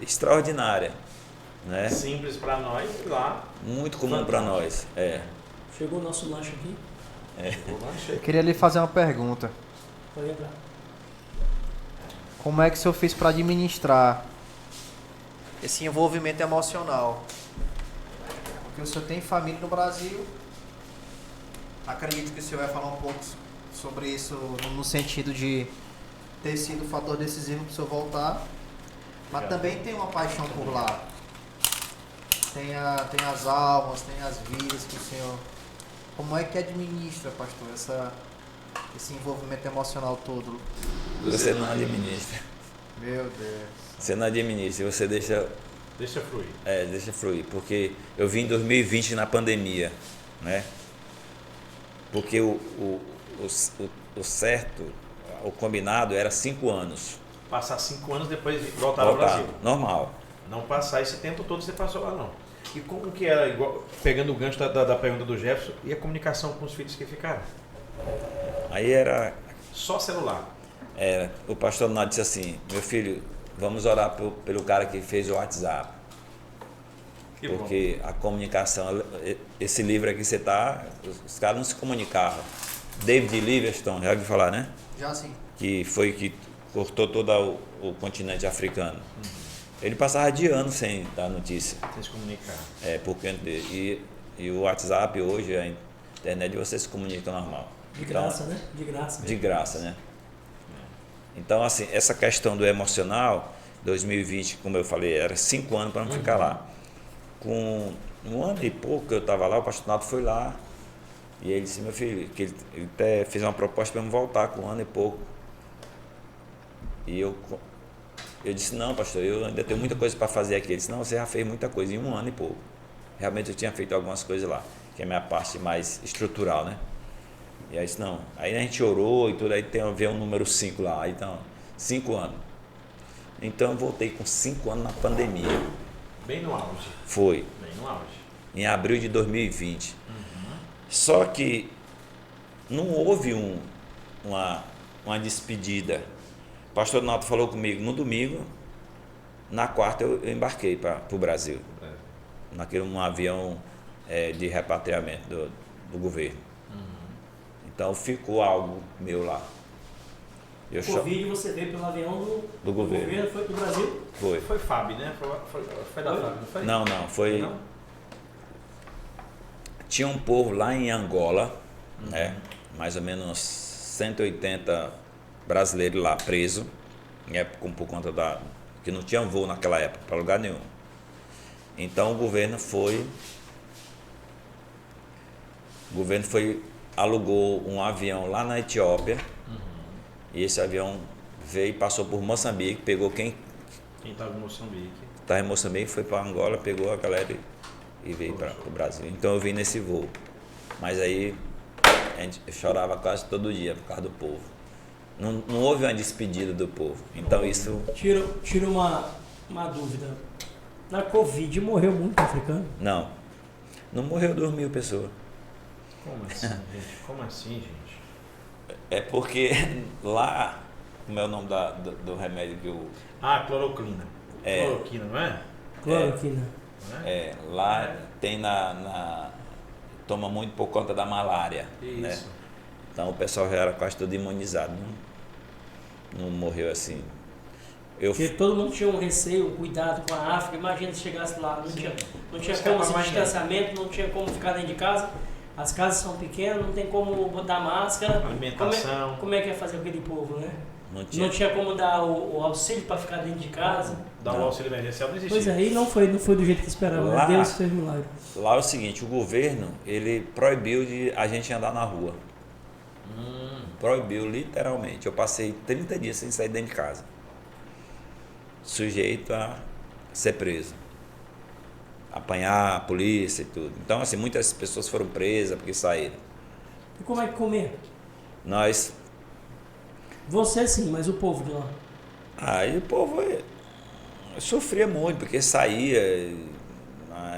S4: extraordinárias. Né?
S1: Simples para nós, lá.
S4: Muito comum para nós. É.
S3: Chegou o nosso lanche aqui.
S2: Eu queria lhe fazer uma pergunta.
S3: Pode entrar.
S2: Como é que o senhor fez para administrar esse envolvimento emocional? Porque o senhor tem família no Brasil. Acredito que o senhor vai falar um pouco sobre isso no sentido de ter sido o fator decisivo para o senhor voltar. Mas também tem uma paixão por lá. Tem as almas, tem as vidas que o senhor... Como é que administra, pastor, esse envolvimento emocional todo?
S4: Você não administra.
S2: Meu Deus.
S4: Você não administra, você deixa...
S1: Deixa fluir.
S4: Deixa fluir. Porque eu vim em 2020 na pandemia, né? Porque o certo, o combinado era 5 anos.
S1: Passar 5 anos depois de voltar ao Brasil.
S4: Normal.
S1: Não passar esse tempo todo você passou lá, não. E como que era, igual, pegando o gancho da pergunta do Jefferson, e a comunicação com os filhos que ficaram?
S4: Aí era...
S1: Só celular.
S4: O pastor Nato disse assim, meu filho, vamos orar pelo cara que fez o WhatsApp.
S1: Que
S4: porque bom. A comunicação, esse livro aqui você tá, os caras não se comunicavam. David Livingstone, já ouviu falar, né?
S2: Já sim.
S4: Que foi que cortou todo o continente africano. Ele passava de anos sem dar notícia.
S1: Sem se comunicar.
S4: E o WhatsApp hoje, a internet, você se comunica normal.
S3: De graça, né? De graça.
S4: De graça, né? Então, assim, essa questão do emocional, 2020, como eu falei, era 5 anos para não ficar lá. Com 1 ano e pouco que eu estava lá, o pastor Nato foi lá e ele disse, meu filho, que ele até fez uma proposta para eu voltar com 1 ano e pouco. E eu disse, não, pastor, eu ainda tenho muita coisa para fazer aqui. Ele disse, não, você já fez muita coisa em 1 ano e pouco. Realmente eu tinha feito algumas coisas lá, que é a minha parte mais estrutural, né? E aí disse, não. Aí a gente orou e tudo, aí veio um número 5 lá. Então, 5 anos. Então eu voltei com 5 anos na pandemia.
S1: Bem no auge.
S4: Foi.
S1: Bem no auge.
S4: Em abril de 2020. Só que não houve uma despedida. O pastor Nato falou comigo no domingo, na quarta eu embarquei para o Brasil. Um avião de repatriamento do governo. Então ficou algo meu lá.
S3: O Covid você veio pelo avião do governo, foi para o Brasil?
S4: Foi.
S1: Foi FAB, né? Foi da FAB, não foi?
S4: Não, foi... Não? Tinha um povo lá em Angola, né? Mais ou menos 180 brasileiros lá presos, por conta que não tinha voo naquela época, para lugar nenhum. Então o governo alugou um avião lá na Etiópia, e esse avião veio e passou por Moçambique, pegou quem
S1: estava em Moçambique.
S4: Estava em Moçambique, foi para Angola, pegou a galera e veio para o Brasil. Então eu vim nesse voo. Mas aí eu chorava quase todo dia por causa do povo. Não houve uma despedida do povo. Então isso...
S3: Tira uma dúvida. Na Covid morreu muito africano?
S4: Não morreu 2.000 pessoas.
S1: Como assim, gente? Como assim, gente?
S4: É porque lá, como é o nome do remédio que eu...
S1: Cloroquina. Cloroquina, não é?
S3: Cloroquina.
S4: Lá tem toma muito por conta da malária.
S1: Isso.
S4: Né? Então o pessoal já era quase todo imunizado. Não morreu assim.
S3: Porque todo mundo tinha um receio, um cuidado com a África. Imagina se chegasse lá, não tinha como esse distanciamento, não tinha como ficar dentro de casa. As casas são pequenas, não tem como botar máscara.
S1: Alimentação.
S3: Como é que ia fazer aquele povo, né?
S4: Não
S3: tinha como dar o auxílio para ficar dentro de casa.
S1: Dar o auxílio emergencial não existia.
S3: Pois aí não foi do jeito que esperava.
S4: Lá,
S3: Deus fez milagre.
S4: Lá é o seguinte, o governo, ele proibiu de a gente andar na rua. Proibiu, literalmente. Eu passei 30 dias sem sair dentro de casa. Sujeito a ser preso. Apanhar a polícia e tudo. Então, assim, muitas pessoas foram presas porque saíram.
S3: E como é que comer?
S4: Nós...
S3: Você sim, mas o povo de lá?
S4: Aí o povo... Eu sofria muito, porque saía.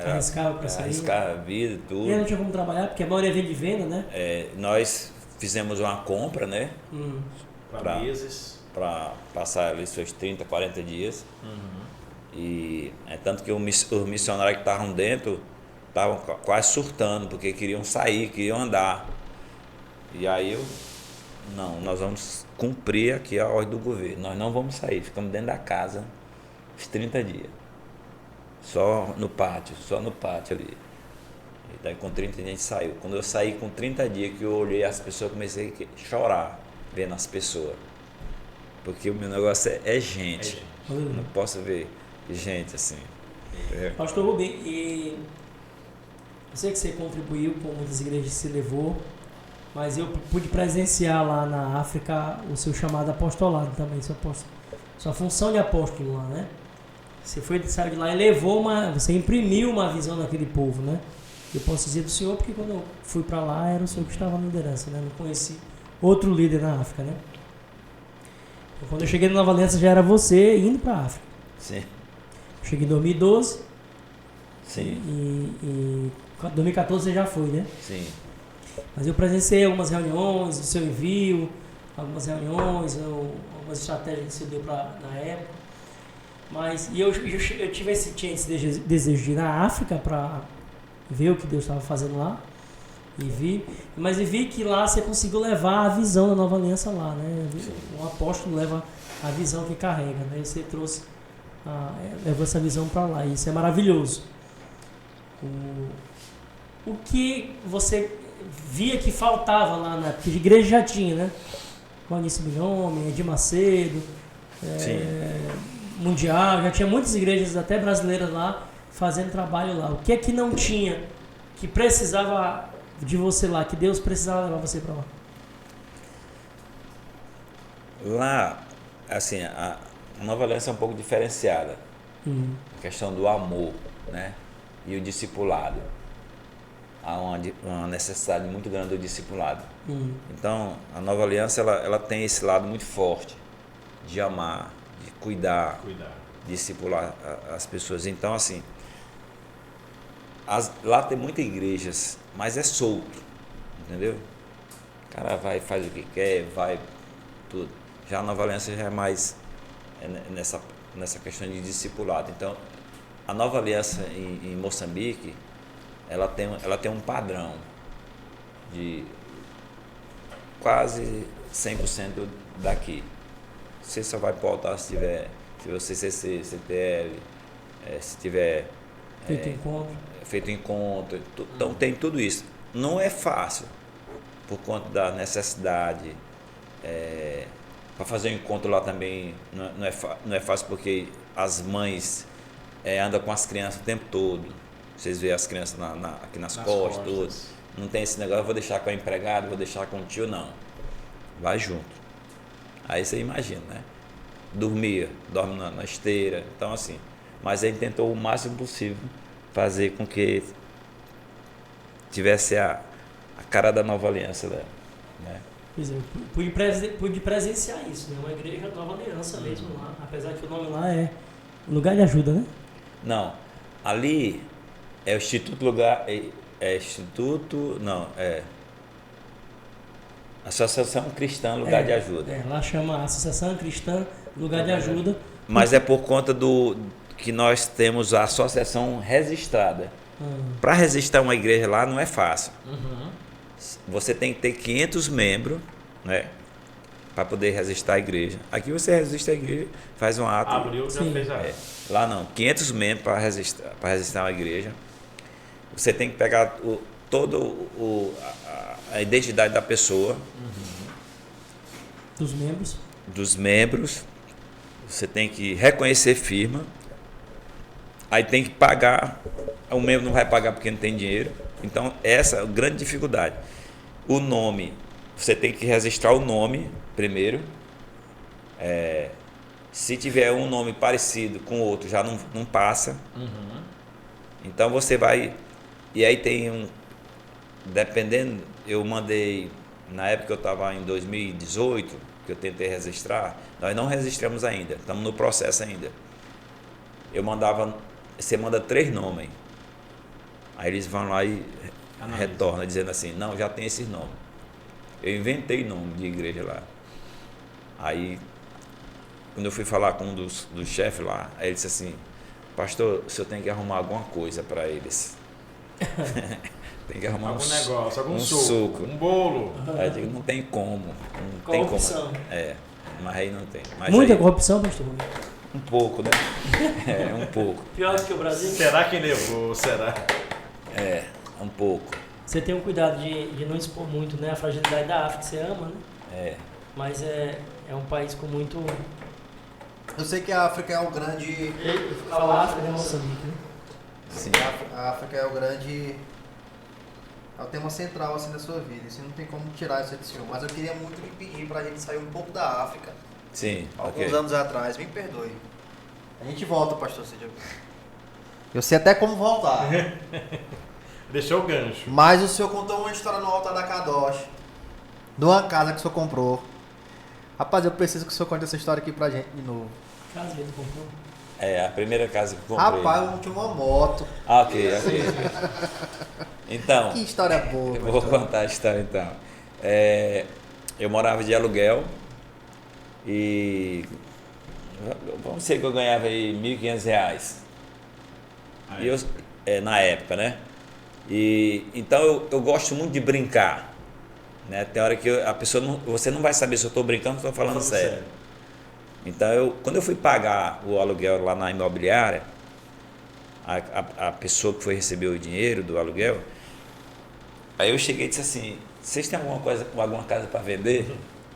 S3: Arriscava para sair.
S4: Arriscava a vida, tudo.
S3: E não tinha como trabalhar, porque a maioria vem de venda, né?
S4: Nós fizemos uma compra, né?
S1: Para meses.
S4: Para passar ali seus 30, 40 dias. E é tanto que os missionários que estavam dentro estavam quase surtando, porque queriam sair, queriam andar. E aí nós vamos cumprir aqui a ordem do governo. Nós não vamos sair, ficamos dentro da casa os 30 dias. Só no pátio ali. E daí com 30 dias a gente saiu. Quando eu saí com 30 dias, que eu olhei as pessoas, comecei a chorar vendo as pessoas. Porque o meu negócio é gente. Eu não posso ver gente assim.
S3: Pastor Rubem, e eu sei que você contribuiu com muitas igrejas que se levou, mas eu pude presenciar lá na África o seu chamado apostolado também, sua função de apóstolo lá, né? Você saiu de lá e você imprimiu uma visão daquele povo, né? Eu posso dizer do senhor porque quando eu fui para lá era o senhor que estava na liderança, né? Não conheci outro líder na África, né? Então, quando eu cheguei na Nova Aliança já era você indo para a África.
S4: Sim.
S3: Eu cheguei em 2012.
S4: Sim.
S3: E 2014 você já foi, né?
S4: Sim.
S3: Mas eu presenciei algumas reuniões, o seu envio, algumas reuniões, algumas estratégias que você deu na época. Mas eu tinha esse desejo de ir na África para ver o que Deus estava fazendo lá. Mas vi que lá você conseguiu levar a visão da Nova Aliança lá, né? O apóstolo leva a visão que carrega, né? E você levou essa visão para lá, e isso é maravilhoso. O que você via que faltava lá na época? De igreja já tinha, né? Maurício Bilhome, Edir Macedo, Mundial, já tinha muitas igrejas, até brasileiras lá, fazendo trabalho lá. O que é que não tinha, que precisava de você lá, que Deus precisava levar você para lá?
S4: Lá, assim, a Nova Aliança é um pouco diferenciada. A questão do amor, né? E o discipulado. Há uma necessidade muito grande do discipulado. Então, a Nova Aliança ela tem esse lado muito forte de amar, de cuidar. Discipular as pessoas. Então, assim, lá tem muitas igrejas, mas é solto, entendeu? O cara vai, faz o que quer, vai tudo. Já a Nova Aliança já é mais nessa questão de discipulado. Então, a Nova Aliança em Moçambique, ela tem um padrão de quase 100% daqui. Você só vai pautar se você CC, CTL, se tiver feito encontro. Então tem tudo isso. Não é fácil, por conta da necessidade. Para fazer um encontro lá também não é fácil, porque as mães andam com as crianças o tempo todo. Vocês veem as crianças aqui nas costas, tudo. Não tem esse negócio, eu vou deixar com a empregada, vou deixar com o tio, não. Vai junto. Aí você imagina, né? Dorme na esteira, então assim. Mas ele tentou o máximo possível fazer com que tivesse a cara da Nova Aliança dela, né?
S3: Pois é, pude presenciar isso, né? Uma igreja Nova Aliança mesmo lá, apesar que o nome lá é Lugar de Ajuda, né?
S4: Não, ali é o Associação Cristã Lugar de Ajuda.
S3: Lá chama Associação Cristã Lugar de Ajuda.
S4: Mas é por conta que nós temos a associação registrada. Para registrar uma igreja lá não é fácil. Você tem que ter 500 membros, né, para poder registrar a igreja. Aqui você registra a igreja, faz um ato.
S1: Abriu, já fez a
S4: lá não, 500 membros para registrar uma igreja. Você tem que pegar a identidade da pessoa. Dos membros. Você tem que reconhecer firma. Aí tem que pagar. O membro não vai pagar porque não tem dinheiro. Então, essa é a grande dificuldade. O nome, você tem que registrar o nome primeiro. Se tiver um nome parecido com o outro, já não passa. Então, você vai... E aí tem dependendo, eu mandei... Na época que eu estava em 2018, que eu tentei registrar, nós não registramos ainda. Estamos no processo ainda. você manda 3 nomes. Aí eles vão lá e
S1: Analisa.
S4: retornam dizendo assim, não, já tem esses nomes. Eu inventei nome de igreja lá. Aí, quando eu fui falar com um dos chefes lá, aí ele disse assim, pastor, o senhor tem que arrumar alguma coisa para eles. Tem que arrumar
S1: Algum negócio, algum
S4: suco,
S1: um bolo.
S4: Aí eu digo, não tem como. Não
S3: Corrupção.
S4: tem como. Mas aí não tem. Mas
S3: Muita
S4: aí,
S3: corrupção, pastor.
S4: um pouco, né? Um pouco.
S3: Pior do que o Brasil.
S1: Será que levou? Será?
S4: Um pouco.
S3: Você tem um cuidado de não expor muito, né? A fragilidade da África, você ama, né? Mas é um país com muito...
S2: Eu sei que a África é o grande...
S3: Fala África, né? Moçambique, né?
S4: Sim.
S2: A África é o grande... É o tema central assim da sua vida. Você não tem como tirar isso do senhor. Mas eu queria muito lhe pedir pra gente sair um pouco da África.
S4: Sim,
S2: Alguns
S4: ok.
S2: anos atrás, me perdoe. A gente volta, pastor Cid. Eu sei até como voltar.
S1: Deixou o gancho.
S2: Mas o senhor contou uma história no altar da Kadosh. De uma casa que o senhor comprou. Rapaz, eu preciso que o senhor conte essa história aqui pra gente de novo.
S3: Casa que ele comprou.
S4: A primeira casa que eu comprei.
S2: Rapaz, eu tinha uma moto.
S4: Ok. Então,
S2: Que história boa.
S4: eu vou
S2: pastor.
S4: contar a história então. Eu morava de aluguel e vamos dizer que eu ganhava aí R$1.500. E eu, na época, né? E então eu gosto muito de brincar, né? Tem hora que a pessoa você não vai saber se eu estou brincando ou estou falando sério. Então quando eu fui pagar o aluguel lá na imobiliária, a pessoa que foi receber o dinheiro do aluguel, aí eu cheguei e disse assim, vocês têm alguma casa para vender?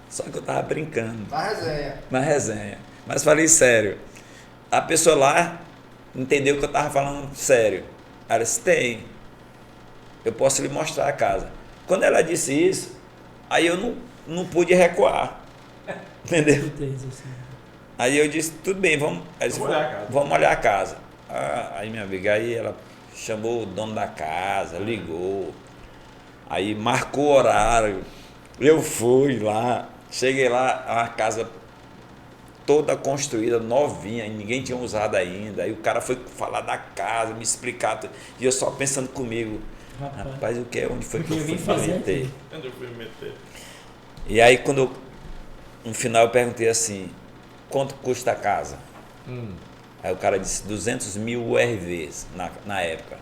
S4: Só que eu tava brincando. Na resenha. Mas falei sério. A pessoa lá entendeu que eu tava falando sério. Ela disse, tem. Eu posso lhe mostrar a casa. Quando ela disse isso, aí eu não pude recuar. Entendeu? Aí eu disse, tudo bem, vamos olhar a casa. Aí minha amiga, aí ela chamou o dono da casa, ligou. Aí marcou o horário. Eu fui lá, cheguei lá, a casa toda construída, novinha, e ninguém tinha usado ainda. Aí o cara foi falar da casa, me explicar tudo. E eu só pensando comigo, rapaz, onde foi que eu fui me meter?
S1: Onde eu fui me meter?
S4: E aí no final eu perguntei assim, quanto custa a casa? Aí o cara disse 200 mil URVs na época,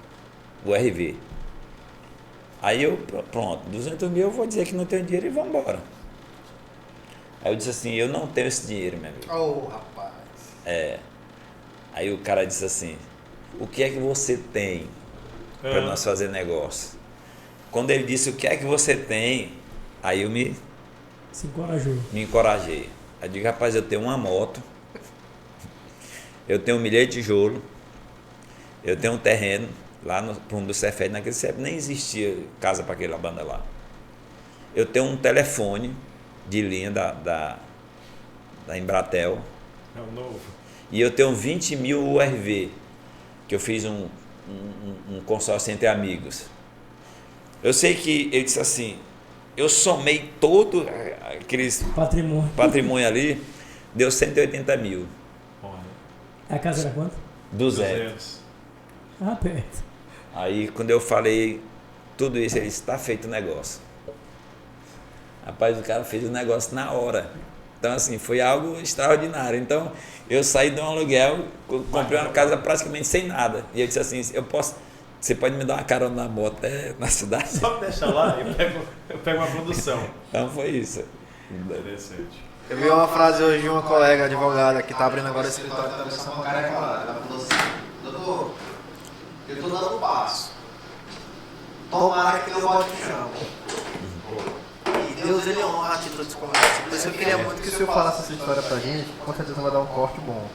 S4: URV. Aí eu, pronto, 200 mil eu vou dizer que não tenho dinheiro e vamos embora. Aí eu disse assim, eu não tenho esse dinheiro, meu amigo.
S2: Oh, rapaz.
S4: Aí o cara disse assim, o que é que você tem para nós fazer negócio? Quando ele disse o que é que você tem, aí eu me encorajei. Aí eu digo, rapaz, eu tenho uma moto, eu tenho 1 milhão de tijolo, eu tenho um terreno lá no fundo do Cefet, naquele Cefet nem existia casa para aquela banda lá. Eu tenho um telefone de linha da Embratel.
S1: É o novo.
S4: E eu tenho 20 mil URV, que eu fiz um consórcio entre amigos. Eu sei que ele disse assim, eu somei todo aqueles patrimônio ali, deu 180 mil.
S3: A casa era quanto?
S4: 200.
S3: Perto.
S4: Aí quando eu falei tudo isso, ele disse, está feito o negócio. Rapaz, o cara fez o negócio na hora. Então assim, foi algo extraordinário. Então eu saí de um aluguel, comprei uma casa praticamente sem nada. E eu disse assim, você pode me dar uma carona na moto na cidade?
S1: Só deixa lá e eu pego uma produção.
S4: Então foi isso.
S1: Interessante.
S2: Eu vi uma frase hoje de uma colega advogada que está abrindo agora esse escritório de tradução com a cara falando. Ela falou assim, doutor, eu estou dando um passo. Tomara que eu bote no chão. E Deus, ele honra a atitude de conversa. Por isso eu queria muito que o senhor falasse essa história pra gente, com certeza vai dar um corte bom.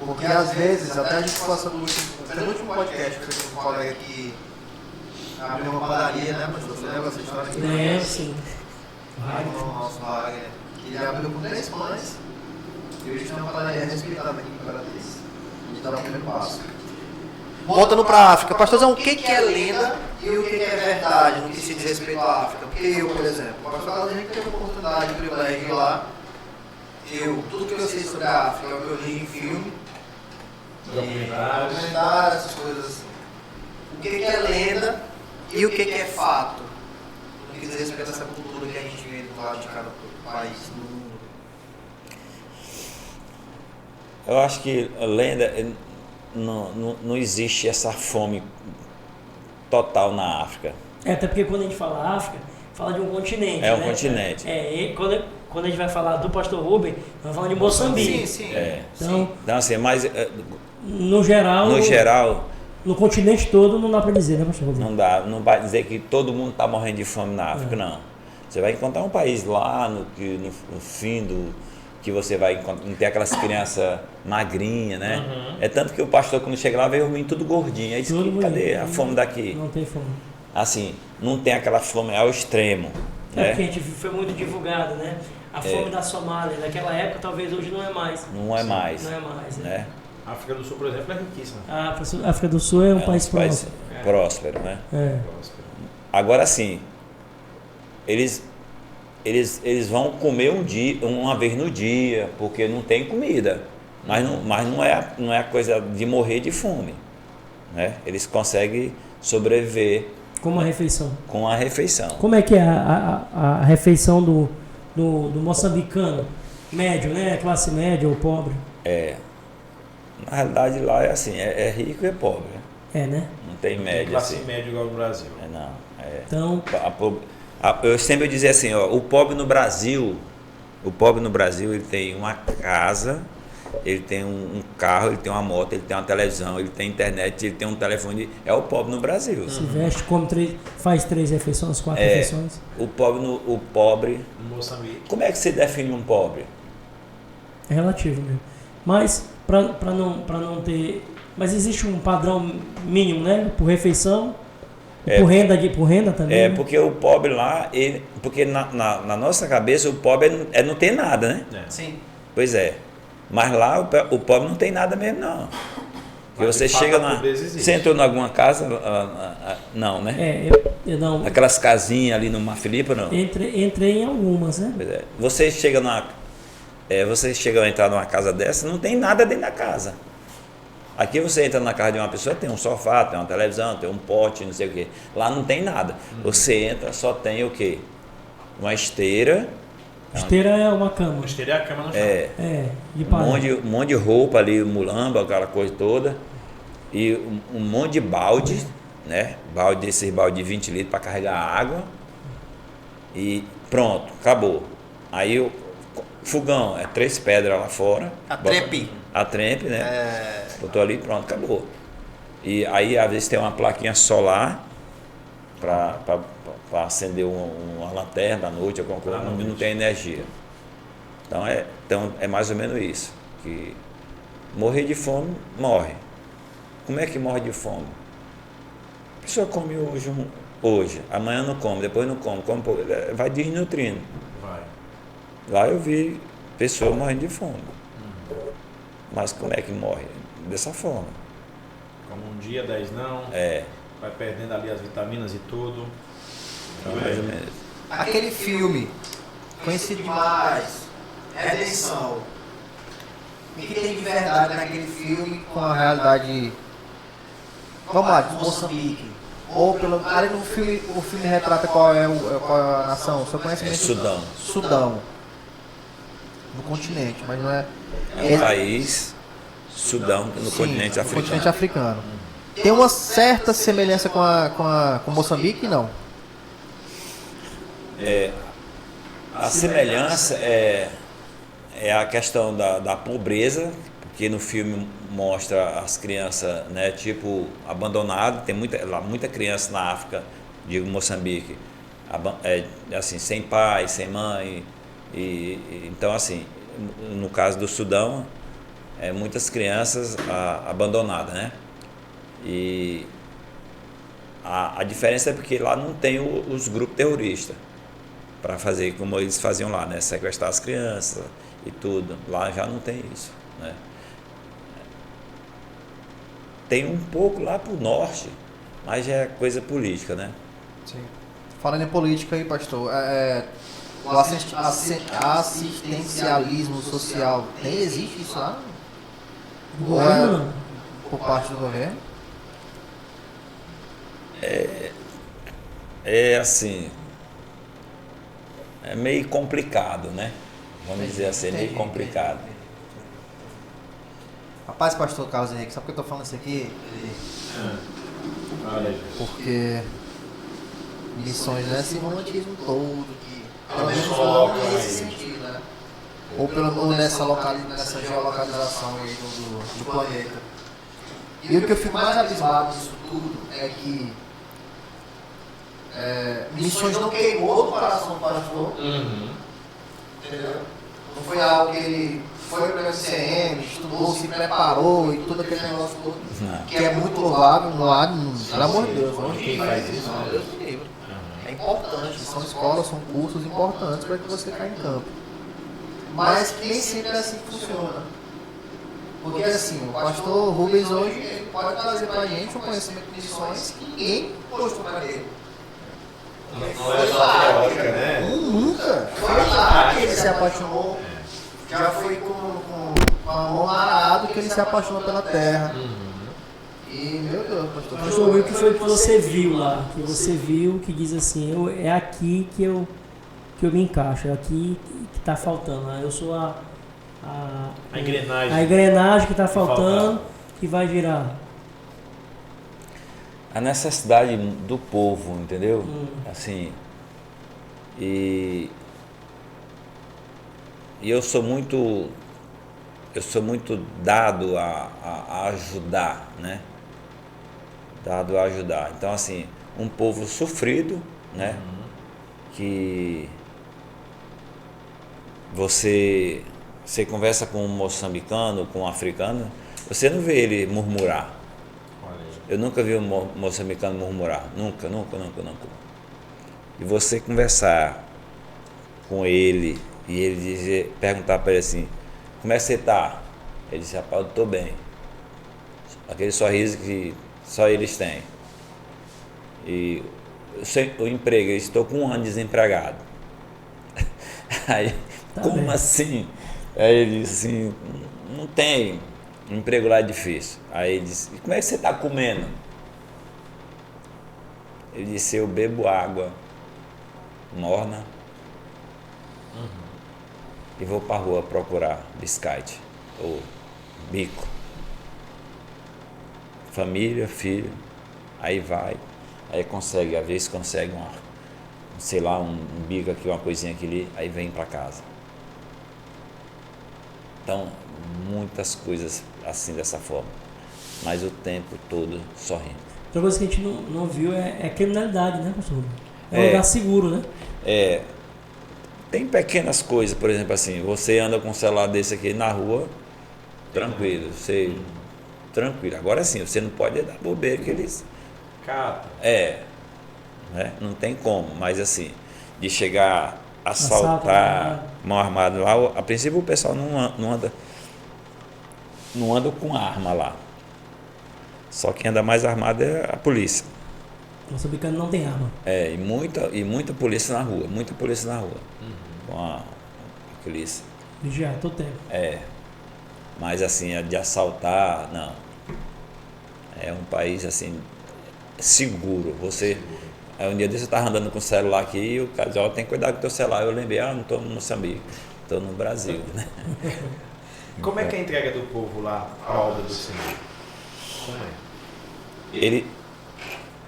S2: Porque às vezes, até a gente passa no último podcast, que eu tive um colega que abriu uma padaria, né, pastor? Você lembra essa história aqui?
S3: Sim.
S2: O nosso Wagner. Ele abriu com 3 pães e hoje tem uma padaria respeitada aqui em Imperatriz. A gente dá o primeiro passo. Voltando para a África, pastorzão, o que é lenda e o que é verdade no que se diz respeito à África? Porque eu, por exemplo, o pastor Carlos Henrique teve a oportunidade, o privilégio de ir lá. Tudo que eu sei sobre a África é o que eu li em filme documentários, essas coisas assim. O que é lenda e o que é fato? No que diz respeito a essa cultura que a gente vê do lado de cada país do mundo.
S4: Eu acho que a lenda, não existe essa fome total na África.
S3: Até porque quando a gente fala África, fala de um continente.
S4: É um
S3: né?
S4: continente.
S3: E quando a gente vai falar do pastor Rubem, nós vamos falar de Moçambique.
S2: Sim.
S3: Então,
S4: assim, mas
S3: no geral, no continente todo não dá para dizer, né, pastor Rubem?
S4: não vai dizer que todo mundo está morrendo de fome na África, não. Você vai encontrar um país lá no fim que você vai encontrar, não tem aquelas crianças magrinhas, né? É tanto que o pastor, quando chega lá, vê o menino tudo gordinho. Aí diz, cadê a fome daqui?
S3: Não tem fome.
S4: Assim, não tem aquela fome ao extremo. Né?
S3: Porque a gente foi muito divulgado, né? A fome da Somália, naquela época, talvez hoje não é mais.
S4: Não é mais.
S3: Não é mais,
S4: né?
S1: A África do Sul, por exemplo, é riquíssima.
S3: A África do Sul é um país próspero.
S4: Próspero, né? Agora sim, eles vão comer uma vez no dia, porque não tem comida. Mas não é a coisa de morrer de fome. Né? Eles conseguem sobreviver
S3: com uma refeição.
S4: Com a refeição.
S3: Como é que é a refeição do moçambicano médio, né? Classe média ou pobre?
S4: Na realidade lá é assim, é rico e é pobre.
S3: Né?
S4: Não tem média.
S1: Classe
S4: assim.
S1: média igual no Brasil.
S4: Não.
S3: Então,
S4: eu sempre dizia assim, ó, o pobre no Brasil, ele tem uma casa, ele tem um carro, ele tem uma moto, ele tem uma televisão, ele tem internet, ele tem um telefone. É o pobre no Brasil.
S3: Se veste, faz 3 refeições, 4 refeições.
S4: O pobre.
S1: No Moçambique.
S4: Como é que se define um pobre?
S3: É relativo mesmo. Mas para não ter, mas existe um padrão mínimo, né? Por refeição, por renda também.
S4: Né? Porque o pobre lá, porque na nossa cabeça o pobre não tem nada, né?
S2: Sim.
S4: Pois é. Mas lá o pobre não tem nada mesmo, não. Porque você chega você entrou em alguma casa? Não, né?
S3: Eu não.
S4: Aquelas casinhas ali no Mar Filipe, não?
S3: Entrei em algumas, né?
S4: Pois é. Você chega a entrar numa casa dessa, não tem nada dentro da casa. Aqui você entra na casa de uma pessoa, tem um sofá, tem uma televisão, tem um pote, não sei o quê. Lá não tem nada. Você entra, só tem o quê? Uma esteira.
S3: Esteira é uma cama.
S1: Uma esteira é a cama no chão.
S3: De
S4: um monte de roupa ali, mulamba, aquela coisa toda. E um monte de balde, né? Esses balde de 20 litros para carregar água. E pronto, acabou. Aí o fogão, 3 pedras lá fora. A trempe, né? Botou ali, pronto, acabou. E aí às vezes tem uma plaquinha solar para acender uma lanterna à noite, alguma coisa, não tem energia. Então é mais ou menos isso. Que morrer de fome, morre. Como é que morre de fome? A pessoa come hoje, amanhã não come, depois não come, vai desnutrindo. Lá eu vi pessoas morrendo de fome. Mas como é que morre? Dessa forma.
S1: Como um dia, 10 não. Vai perdendo ali as vitaminas e tudo.
S4: Então, mais ou menos.
S2: Aquele filme, conhecido demais, Redenção. O que tem de verdade naquele filme com a realidade, vamos lá, de Moçambique? Ou ali no filme, o filme retrata qual é a nação? Você conhece mesmo?
S4: Sudão.
S2: Sudão. No continente, mas não é...
S4: É um país, Sudão, no continente africano.
S2: Continente africano. Tem uma certa semelhança com Moçambique, não?
S4: A semelhança é a questão da pobreza, porque no filme mostra as crianças, né, tipo, abandonadas. Tem muita criança na África, digo Moçambique, assim, sem pai, sem mãe. Então, assim, no caso do Sudão, muitas crianças abandonadas, né? E a diferença é porque lá não tem os grupos terroristas para fazer como eles faziam lá, né? Sequestrar as crianças e tudo. Lá já não tem isso, né? Tem um pouco lá pro norte, mas já é coisa política, né?
S2: Sim. Falando em política aí, pastor, o assistencialismo social, existe isso lá? por parte do governo?
S4: É assim, é meio complicado, né? Vamos dizer assim, é meio complicado.
S2: Rapaz, pastor Carlos Henrique, sabe por que eu tô falando isso aqui? Porque missões não é esse romantismo todo, que pelo menos não é nesse sentido, né? Ou pelo menos nessa geolocalização aí do planeta. E o que eu fico mais abismado disso tudo é que missões não queimou no coração do pastor. Entendeu? Não foi algo que ele foi para o MCM, estudou, se preparou e tudo aquele negócio todo. Que é muito louvável, pelo amor de Deus, onde quem faz isso, não, Deus me livre. É importante, são escolas, são cursos importantes para que você caia em campo. Mas que nem sempre é assim que funciona. Porque assim, o pastor Rubens hoje ele pode trazer para a gente um conhecimento de missões que ninguém postou para ele.
S1: Não é só teórica, né?
S2: Nunca. Foi lá que ele se apaixonou. Já foi com a mão arado que ele se apaixonou pela terra. E, meu Deus, pastor.
S3: Pastor, o que foi que você viu lá? Que você viu que diz assim, é aqui que eu me encaixo, é aqui que está faltando. Eu sou a engrenagem que está faltando, que vai virar.
S4: A necessidade do povo, entendeu? Assim, e eu sou muito dado a ajudar, né? Dado a ajudar. Então, assim, um povo sofrido, né? Que você conversa com um moçambicano, com um africano, você não vê ele murmurar. Eu nunca vi um moçambicano murmurar. Nunca. E você conversar com ele e ele perguntar para ele assim, como é que você está? Ele disse, rapaz, eu estou bem. Aquele sorriso que só eles têm. E o emprego, eu estou com 1 ano desempregado. Aí, como bem. Assim? Aí ele disse assim, não tem. O emprego lá é difícil. Aí ele disse, e como é que você está comendo? Ele disse, eu bebo água morna e vou para a rua procurar biscate ou bico. Família, filho, aí vai, aí consegue, às vezes consegue um bico aqui, uma coisinha aqui ali, aí vem para casa. Então, muitas coisas assim dessa forma, mas o tempo todo sorrindo.
S3: Outra coisa que a gente não viu é criminalidade, né, pastor? É um lugar seguro, né?
S4: Tem pequenas coisas, por exemplo assim, você anda com um celular desse aqui na rua, tranquilo, tranquilo. Agora sim, você não pode dar bobeira que eles...
S1: Cata.
S4: Né? Não tem como, mas assim, de chegar... assaltar, mão armada lá, a princípio o pessoal não anda com arma lá. Só quem anda mais armado é a polícia.
S3: Moçambicano não tem arma.
S4: E muita polícia na rua, com a polícia.
S3: Vigiar todo tempo.
S4: Mas assim, de assaltar, não. É um país assim, seguro. Aí um dia desse eu estava andando com o celular aqui e o cara disse, tem que cuidar com o teu celular. Eu lembrei, não estou no Moçambique, estou no Brasil, né?
S1: Como é que é a entrega do povo lá, a obra do Senhor? Como é?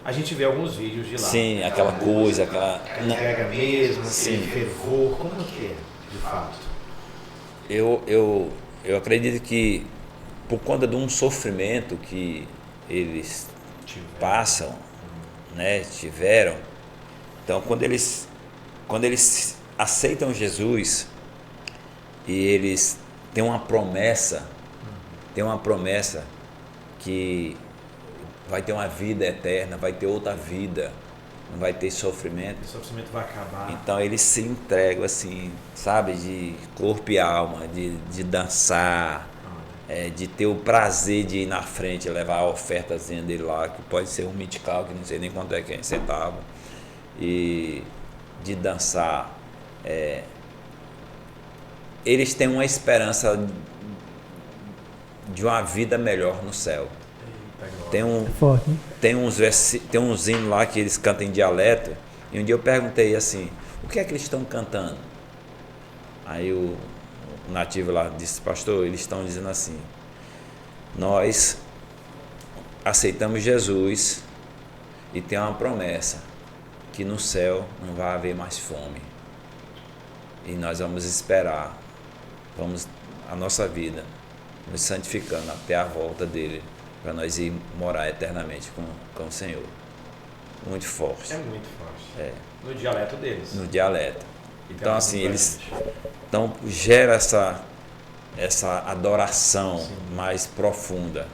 S1: A gente vê alguns vídeos de lá.
S4: Sim, aquela coisa, aquela...
S1: entrega mesmo, aquele fervor, como que é, de fato?
S4: Eu acredito que por conta de um sofrimento que eles passam, né, tiveram, então quando eles aceitam Jesus e eles têm uma promessa que vai ter uma vida eterna, vai ter outra vida, não vai ter sofrimento.
S1: O sofrimento vai acabar.
S4: Então eles se entregam assim, sabe, de corpo e alma, de dançar, de ter o prazer de ir na frente, levar a ofertazinha dele lá, que pode ser um mitical, que não sei nem quanto é que é em centavo, e de dançar. Eles têm uma esperança de uma vida melhor no céu.
S3: Forte, né?
S4: Tem uns hinos lá que eles cantam em dialeto. E um dia eu perguntei assim, o que é que eles estão cantando? Aí o nativo lá disse, pastor, eles estão dizendo assim, nós aceitamos Jesus e tem uma promessa, que no céu não vai haver mais fome. E nós vamos esperar, a nossa vida, nos santificando até a volta dele, para nós ir morar eternamente com o Senhor. Muito forte.
S1: É muito forte.
S4: É.
S1: No dialeto deles.
S4: No dialeto. Então, assim, eles
S1: então,
S4: gera essa adoração
S1: sim,
S4: mais profunda,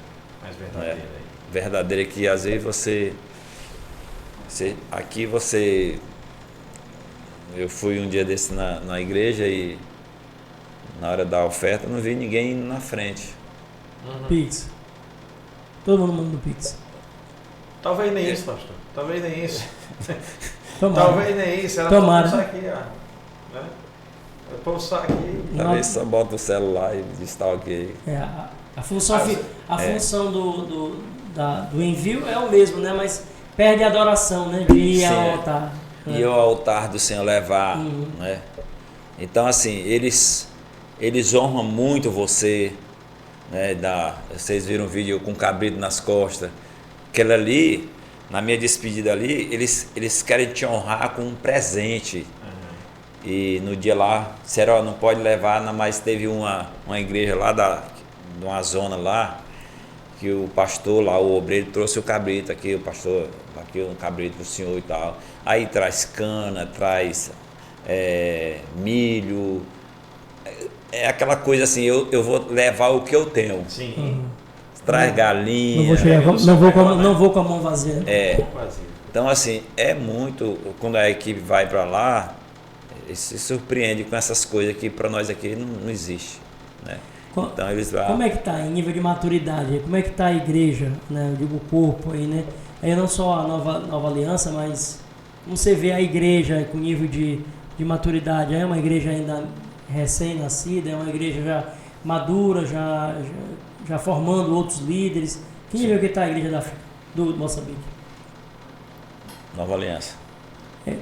S1: mais verdadeira.
S4: né? Verdadeira, que às vezes eu fui um dia desse na igreja e na hora da oferta não vi ninguém indo na frente.
S3: Pix. Todo mundo manda Pix.
S1: Talvez nem isso, pastor. Talvez nem isso.
S3: Tomara.
S1: Talvez nem isso. Era
S3: Tomara.
S1: só aqui, ó. Né? Eu pulsar aqui.
S4: Talvez só bota o celular e stalkeia.
S3: A função, função do envio é o mesmo, né? Mas perde a adoração, né? De ir ao altar.
S4: E ao altar do Senhor levar, né? Então, assim, eles honram muito você, né? Vocês viram um vídeo com um cabrito nas costas. Aquele ali, na minha despedida ali, eles querem te honrar com um presente. E no dia lá, disseram, ó, não pode levar, mas teve uma igreja lá de uma zona lá, que o pastor lá, o obreiro, trouxe o cabrito aqui, o pastor, aqui um cabrito pro senhor e tal. Aí traz cana, traz milho, é aquela coisa assim, eu vou levar o que eu tenho.
S1: Sim.
S4: Traz galinha.
S3: Não vou com a mão vazia.
S4: Então, assim, é muito, quando a equipe vai para lá, se surpreende com essas coisas que para nós aqui não existe, né? Então eles vão.
S3: Como é que está em nível de maturidade? Como é que está a igreja, né? Eu digo o corpo aí, né? Aí não só a nova aliança, mas como você vê a igreja com nível de maturidade? É uma igreja ainda recém-nascida? É uma igreja já madura, já formando outros líderes? Que nível que está a igreja do Moçambique?
S4: Nova Aliança.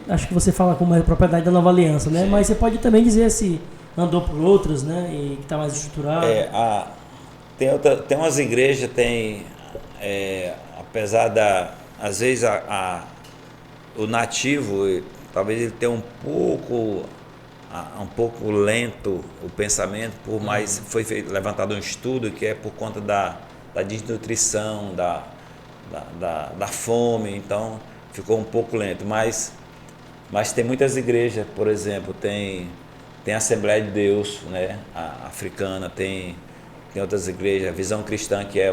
S3: Acho que você fala com mais propriedade da Nova Aliança, né?
S4: Sim.
S3: Mas você pode também dizer se andou por outras, né? E que está mais estruturado.
S4: Tem umas igrejas, apesar às vezes o nativo, talvez ele tenha um pouco lento o pensamento, mas foi levantado um estudo que é por conta da desnutrição, da fome, então ficou um pouco lento, mas tem muitas igrejas, por exemplo, tem a Assembleia de Deus, né, a africana, tem outras igrejas, a Visão Cristã, que é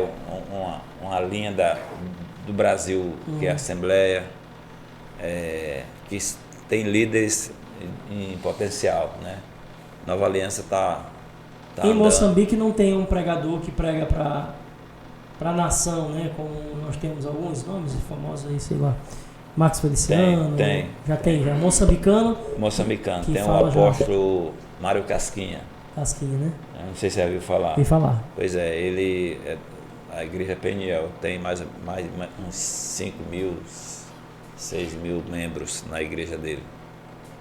S4: uma linha do Brasil, que é a Assembleia, que tem líderes em potencial, né? Nova Aliança está
S3: em
S4: andando.
S3: Moçambique não tem um pregador que prega para a nação, né? Como nós temos alguns nomes famosos aí, sei lá. Max Feliciano.
S4: Tem.
S3: Já tem. Moçambicano.
S4: Tem o apóstolo Mário Casquinha.
S3: Casquinha, né?
S4: Eu não sei se você já ouviu falar.
S3: Ouvi falar.
S4: Pois é, a igreja Peniel tem mais uns 5 mil, 6 mil membros na igreja dele.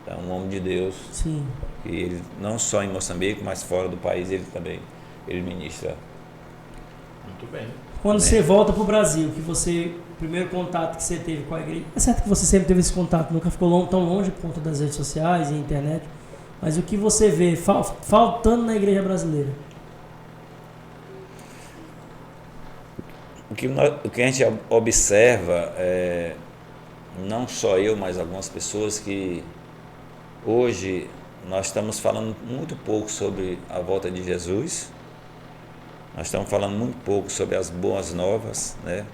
S4: É um homem de Deus.
S3: Sim.
S4: E ele, não só em Moçambique, mas fora do país, ele ministra.
S1: Muito bem.
S3: Quando você volta para o Brasil, o primeiro contato que você teve com a igreja, é certo que você sempre teve esse contato, nunca ficou tão longe por conta das redes sociais e internet, mas o que você vê faltando na igreja brasileira?
S4: O que a gente observa, não só eu, mas algumas pessoas, que hoje nós estamos falando muito pouco sobre a volta de Jesus. Nós estamos falando muito pouco sobre as boas novas, né?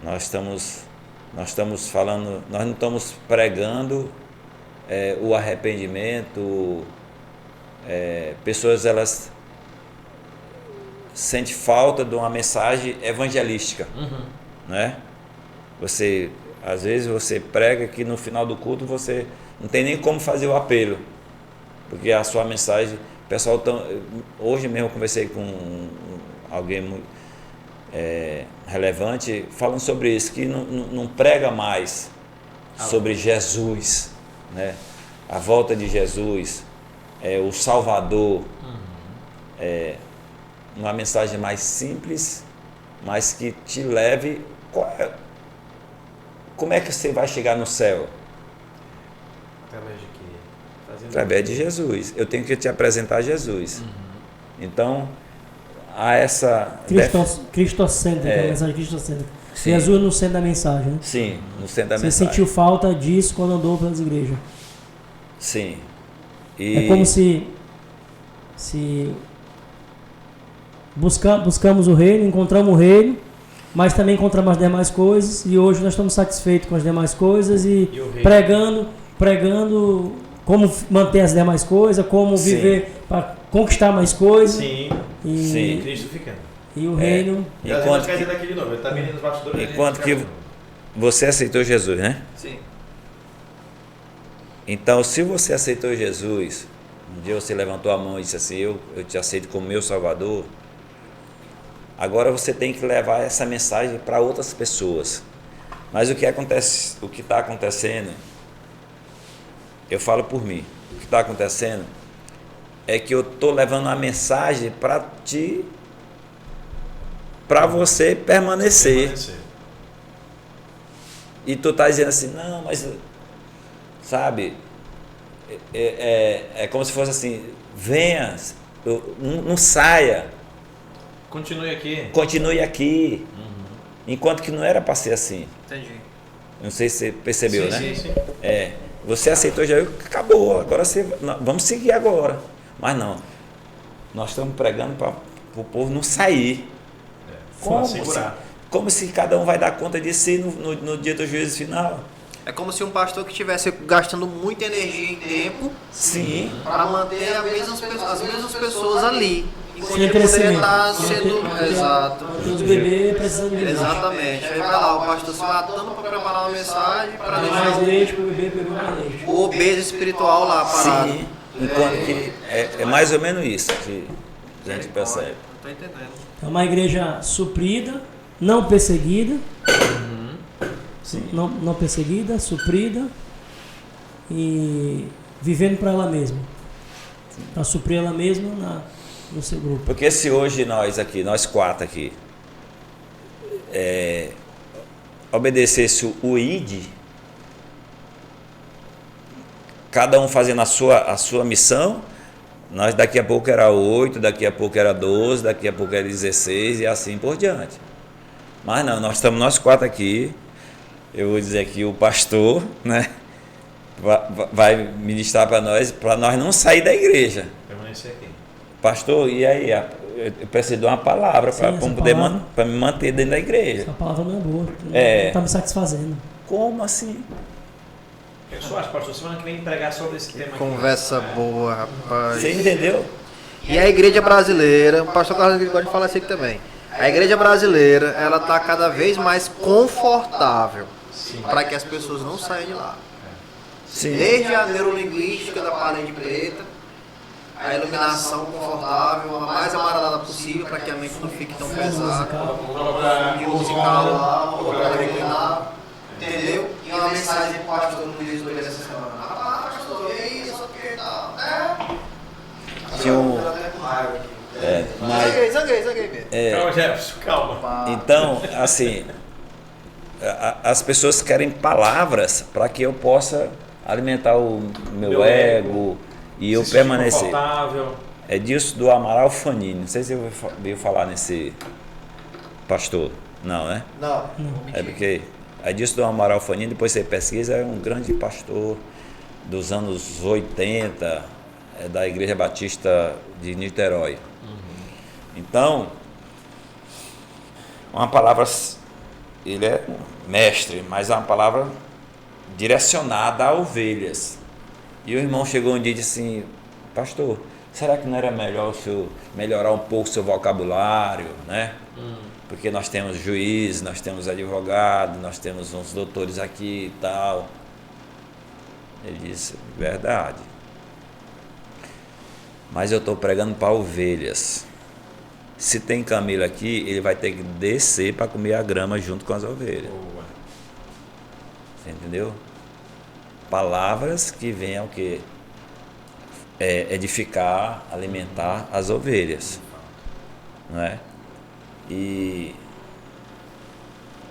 S4: Nós estamos falando, nós não estamos pregando o arrependimento. Pessoas, elas sentem falta de uma mensagem evangelística, né? Às vezes você prega que no final do culto você não tem nem como fazer o apelo, porque a sua mensagem, o pessoal hoje mesmo eu conversei com alguém, relevante falando sobre isso, que não prega mais sobre Jesus, né? A volta de Jesus, o Salvador, uma mensagem mais simples, mas que te leve. Como é que você vai chegar no céu?
S1: Através de quê?
S4: Através de Jesus. Eu tenho que te apresentar Jesus. Então, há essa...
S3: Cristocêntrica, a mensagem cristocêntrica.
S4: Sim.
S3: Jesus no centro da mensagem, né?
S4: Sim, no centro da
S3: Você
S4: mensagem.
S3: sentiu falta disso quando andou pelas igrejas.
S4: Sim.
S3: É como se buscamos o reino, encontramos o reino, mas também encontramos as demais coisas, e hoje nós estamos satisfeitos com as demais coisas e pregando como manter as demais coisas, como viver para conquistar mais coisas.
S1: Sim.
S4: Sim.
S1: Cristo ficando.
S3: E o reino.
S1: Enquanto que daqui de novo, ele tá vindo nos bastidores.
S4: Enquanto que você aceitou Jesus, né?
S2: Sim.
S4: Então, se você aceitou Jesus, um dia você levantou a mão e disse assim, eu te aceito como meu Salvador, agora você tem que levar essa mensagem para outras pessoas. Mas o que está acontecendo, eu falo por mim, o que está acontecendo é que eu estou levando a mensagem para você permanecer. E tu está dizendo assim, não, mas, sabe, é como se fosse assim, venha, não saia. Continue aqui. Enquanto que não era para ser assim.
S2: Entendi.
S4: Não sei se você percebeu, né?
S1: Sim.
S4: Você aceitou já, acabou, agora vamos seguir agora. Mas não, nós estamos pregando para o povo não sair. Como se cada um vai dar conta de si no dia do juízo final.
S2: É como se um pastor que estivesse gastando muita energia e tempo
S4: Sim.
S2: para manter as mesmas pessoas ali. Enquanto
S3: Sem
S2: ele poderia
S3: crescimento.
S2: estar sendo. Exato.
S3: Os bebês precisando de leite.
S2: Exatamente. Aí vai lá, o pastor se matando para preparar uma mensagem para
S3: Mais
S2: deixar
S3: leite para o bebê pegar mais leite.
S2: o obeso espiritual lá parado.
S4: Sim. Enquanto que é mais ou menos isso que a gente percebe.
S2: Estou entendendo.
S3: É uma igreja suprida, não perseguida. Não perseguida, suprida e vivendo para ela mesma. Para suprir ela mesma no seu grupo.
S4: Porque se hoje nós quatro aqui, obedecesse o ID, cada um fazendo a sua missão, nós daqui a pouco era 8, daqui a pouco era 12, daqui a pouco era 16 e assim por diante. Mas não, nós estamos nós quatro aqui. Eu vou dizer que o pastor, né, vai ministrar para nós não sair da igreja.
S1: Permanecer aqui.
S4: Pastor, e aí? Eu preciso de uma palavra para me manter dentro da igreja.
S3: Essa palavra não é boa. Não está me satisfazendo.
S4: Como assim?
S1: Eu só acho, pastor, semana que vem pregar sobre esse tema aqui.
S2: Conversa boa, rapaz.
S4: Você entendeu?
S2: E a igreja brasileira, o pastor Carlos gosta de falar isso aqui também. A igreja brasileira, ela está cada vez mais confortável para que as pessoas não saiam de lá.
S4: Sim.
S2: Desde a neurolinguística da parede preta, a iluminação confortável, a mais amaradada possível para que a mente não fique tão pesada. De musical lá, para reclinar, entendeu? E uma mensagem que o pastor nos diz durante essa semana. Ah, pastor, e aí, isso aqui e tal.
S4: Tinha um...
S2: Zanguei mesmo.
S1: Calma, Jefferson, calma.
S4: Então, assim, as pessoas querem palavras para que eu possa alimentar o meu ego e eu permanecer. É disso do Amaral Fanini. Não sei se eu ouviu falar nesse pastor. Não, né?
S2: Não.
S4: É porque é disso do Amaral Fanini, depois você pesquisa, é um grande pastor dos anos 80, da Igreja Batista de Niterói. Então, uma palavra, ele é mestre, mas é uma palavra direcionada a ovelhas. E o irmão chegou um dia e disse assim, pastor, será que não era melhor o senhor melhorar um pouco o seu vocabulário, né? Porque nós temos juízes, nós temos advogados, nós temos uns doutores aqui e tal. Ele disse, verdade. Mas eu estou pregando para ovelhas. se tem camelo aqui, ele vai ter que descer para comer a grama junto com as ovelhas.
S1: Boa.
S4: Você entendeu? Palavras que venham o quê? Edificar, alimentar as ovelhas. Não é?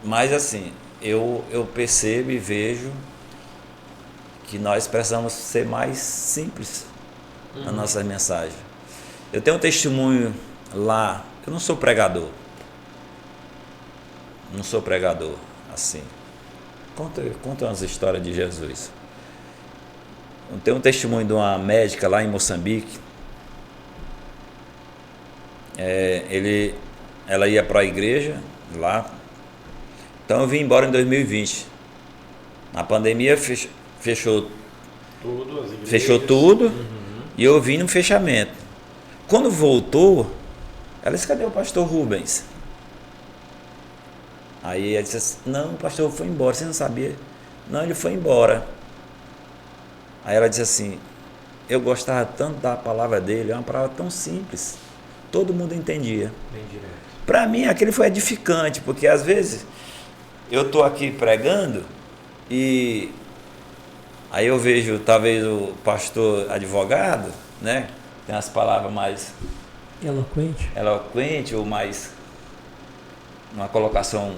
S4: Mas assim, eu percebo e vejo que nós precisamos ser mais simples na nossa mensagem. Eu tenho um testemunho lá, eu não sou pregador. Não sou pregador, assim. Conta umas histórias de Jesus. Eu tenho um testemunho de uma médica lá em Moçambique. Ela ia para a igreja lá. Então eu vim embora em 2020. Na pandemia fechou tudo e eu vim no fechamento. Quando voltou, ela disse: cadê o pastor Rubens? Aí ela disse assim: não, o pastor foi embora, você não sabia? Não, ele foi embora. Aí ela disse assim: eu gostava tanto da palavra dele, é uma palavra tão simples, todo mundo entendia.
S1: Bem direto.
S4: Para mim aquilo foi edificante, porque às vezes eu estou aqui pregando e aí eu vejo talvez o pastor advogado, né? Tem as palavras mais eloquente ou mais uma colocação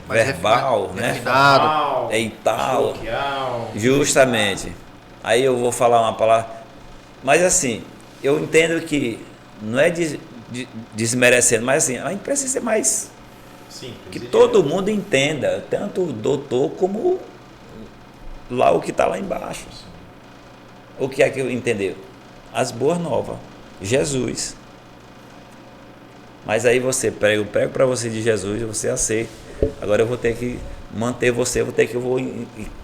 S2: mais
S4: verbal, né?
S2: Refinado.
S4: E tal.
S1: Coloquial.
S4: Justamente. Aí eu vou falar uma palavra. Mas assim, eu entendo que não é desmerecendo, mas assim, a gente precisa ser mais.
S1: Simples.
S4: Que todo mundo entenda, tanto o doutor como lá o que está lá embaixo. O que é que eu entendeu? As boas novas. Jesus. Mas aí você prega, eu prego para você de Jesus, você aceita. Agora eu vou ter que manter você, vou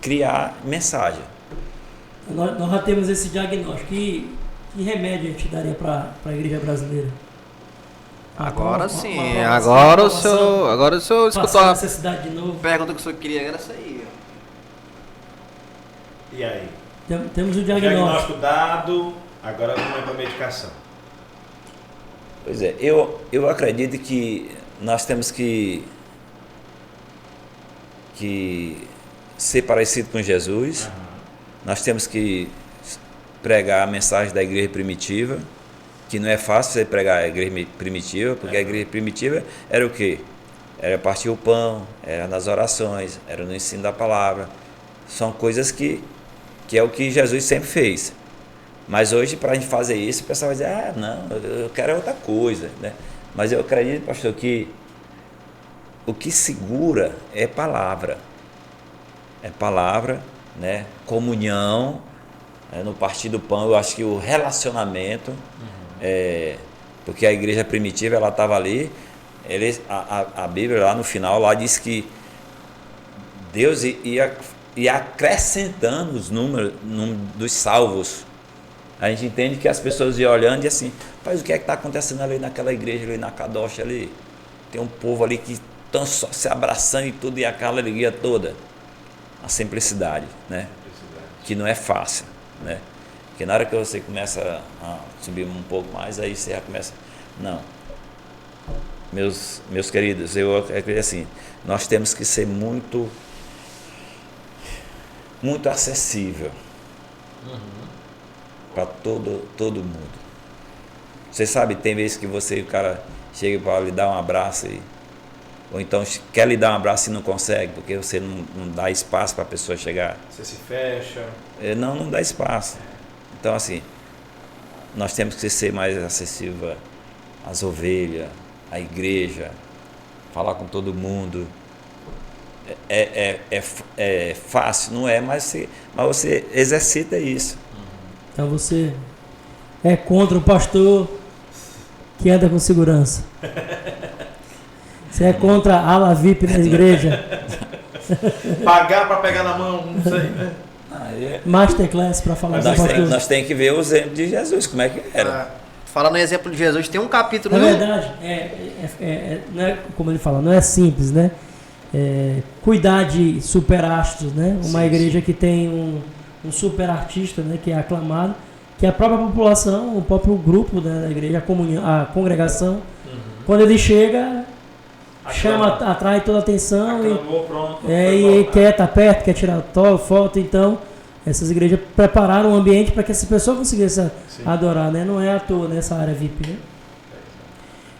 S4: criar mensagem.
S3: Nós já temos esse diagnóstico. Que remédio a gente daria para a igreja brasileira?
S2: Agora sim, agora o senhor escutou a
S3: necessidade de novo.
S2: pergunta que o senhor queria, era essa aí.
S1: E aí?
S3: Temos o diagnóstico.
S1: Diagnóstico dado, agora vamos para a medicação.
S4: Pois é, eu acredito que nós temos que ser parecido com Jesus. Nós temos que pregar a mensagem da igreja primitiva, que não é fácil você pregar a igreja primitiva, porque a igreja primitiva era o quê? Era partir o pão, era nas orações, era no ensino da palavra. São coisas que é o que Jesus sempre fez. Mas hoje, para a gente fazer isso, o pessoal vai dizer: não, eu quero outra coisa, né? Mas eu acredito, pastor, que o que segura é palavra. É palavra, né? Comunhão, no partir do pão. Eu acho que o relacionamento, porque a igreja primitiva, ela estava ali, a Bíblia lá no final, lá diz que Deus ia acrescentando os números dos salvos. A gente entende que as pessoas iam olhando e assim: mas o que é que está acontecendo ali naquela igreja, ali na Kadosh ali? Tem um povo ali que estão só se abraçando e tudo, e aquela alegria toda. A simplicidade, né? Que não é fácil, né? Porque na hora que você começa a subir um pouco mais, aí você já começa... Não. Meus queridos, eu acredito assim, nós temos que ser muito acessível para todo mundo. Você sabe, tem vezes que o cara chega para lhe dar um abraço ou então quer lhe dar um abraço e não consegue, porque você não dá espaço para a pessoa chegar.
S1: Você se fecha.
S4: Não dá espaço. Então, assim, nós temos que ser mais acessível às ovelhas, à igreja, falar com todo mundo. É fácil, não é, mas você exercita isso.
S3: Então você é contra o pastor que anda com segurança. Você é contra a ala VIP na igreja.
S1: Pagar para pegar na mão, não sei.
S3: Masterclass para falar com o pastor.
S4: Nós temos que ver o exemplo de Jesus, como é que era.
S2: Falando no exemplo de Jesus, tem um capítulo...
S3: Na verdade, não é como ele fala, não é simples, né? Cuidar de superastros, né? Uma igreja que tem um super artista, né? Que é aclamado, que a própria população, o próprio grupo, né, da igreja, a congregação, Quando ele chega, atrai toda a atenção
S1: Pronto,
S3: e quer estar perto, quer tirar foto. Então, essas igrejas prepararam o ambiente para que essa pessoa conseguisse adorar, né? Não é à toa nessa área VIP, né?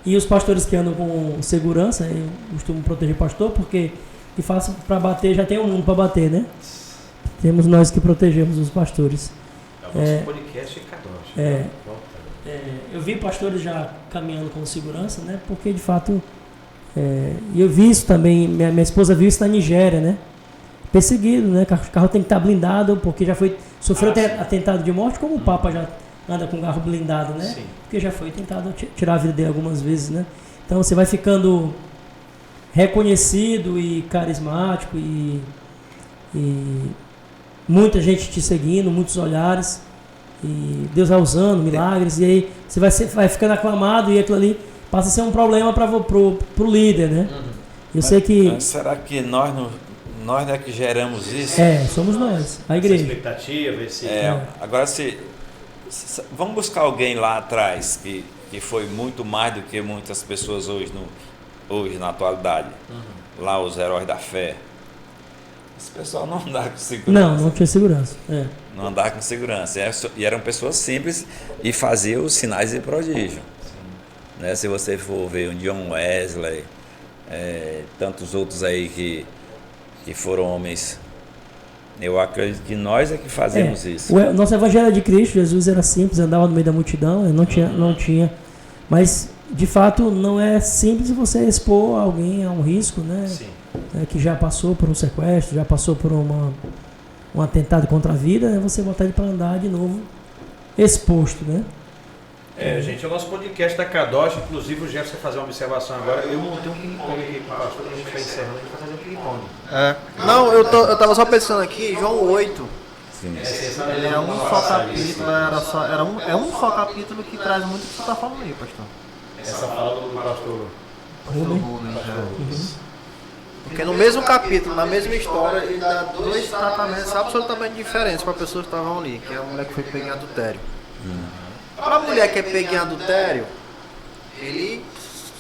S3: E os pastores que andam com segurança, eu costumo proteger pastor, porque de fato para bater já tem um mundo para bater, né? Temos nós que protegemos os pastores.
S1: É o nosso podcast Kadosh.
S3: Eu vi pastores já caminhando com segurança, né? Porque de fato, e eu vi isso também, minha esposa viu isso na Nigéria, né? Perseguido, né? O carro tem que estar blindado, porque já sofreu atentado de morte, como o Papa já anda com o carro blindado, né?
S1: Sim.
S3: Porque já foi tentado tirar a vida dele algumas vezes, né? Então você vai ficando reconhecido e carismático e muita gente te seguindo, muitos olhares, e Deus vai usando milagres, e aí você vai ficando aclamado, e aquilo ali passa a ser um problema pro líder, né? Eu sei que...
S4: Mas será que nós não é que geramos isso?
S3: Somos nós, a igreja.
S1: Essa expectativa, esse...
S4: Agora, vamos buscar alguém lá atrás que foi muito mais do que muitas pessoas hoje na atualidade. Lá os heróis da fé. Esse pessoal não andava com segurança.
S3: Não tinha segurança.
S4: Não andava com segurança. E eram pessoas simples e faziam os sinais de prodígio. Né? Se você for ver o John Wesley, tantos outros aí que foram homens, eu acredito que nós é que fazemos isso.
S3: O nosso evangelho de Cristo, Jesus era simples, andava no meio da multidão, não tinha. Mas, de fato, não é simples você expor alguém a um risco, né?
S1: Sim.
S3: Que já passou por um sequestro, já passou por um atentado contra a vida, você botar ele para andar de novo exposto, né?
S1: Gente, é o nosso podcast da Kadosh, inclusive o Jefferson vai fazer uma observação agora. Eu montei um ping-pong aqui com o pastor, a gente vai encerrando, a gente vai fazer um ping-pong.
S2: Não, eu tava só pensando aqui, João 8.
S4: Sim.
S2: Ele é um só capítulo, é um só capítulo que traz muito o que você está falando aí, pastor.
S1: Essa fala do pastor
S2: Rubens. Porque no mesmo capítulo, na mesma história, ele dá dois tratamentos absolutamente diferentes para pessoas que estavam ali, que é a mulher que foi pega em adultério. Para a mulher que é pega em adultério, ele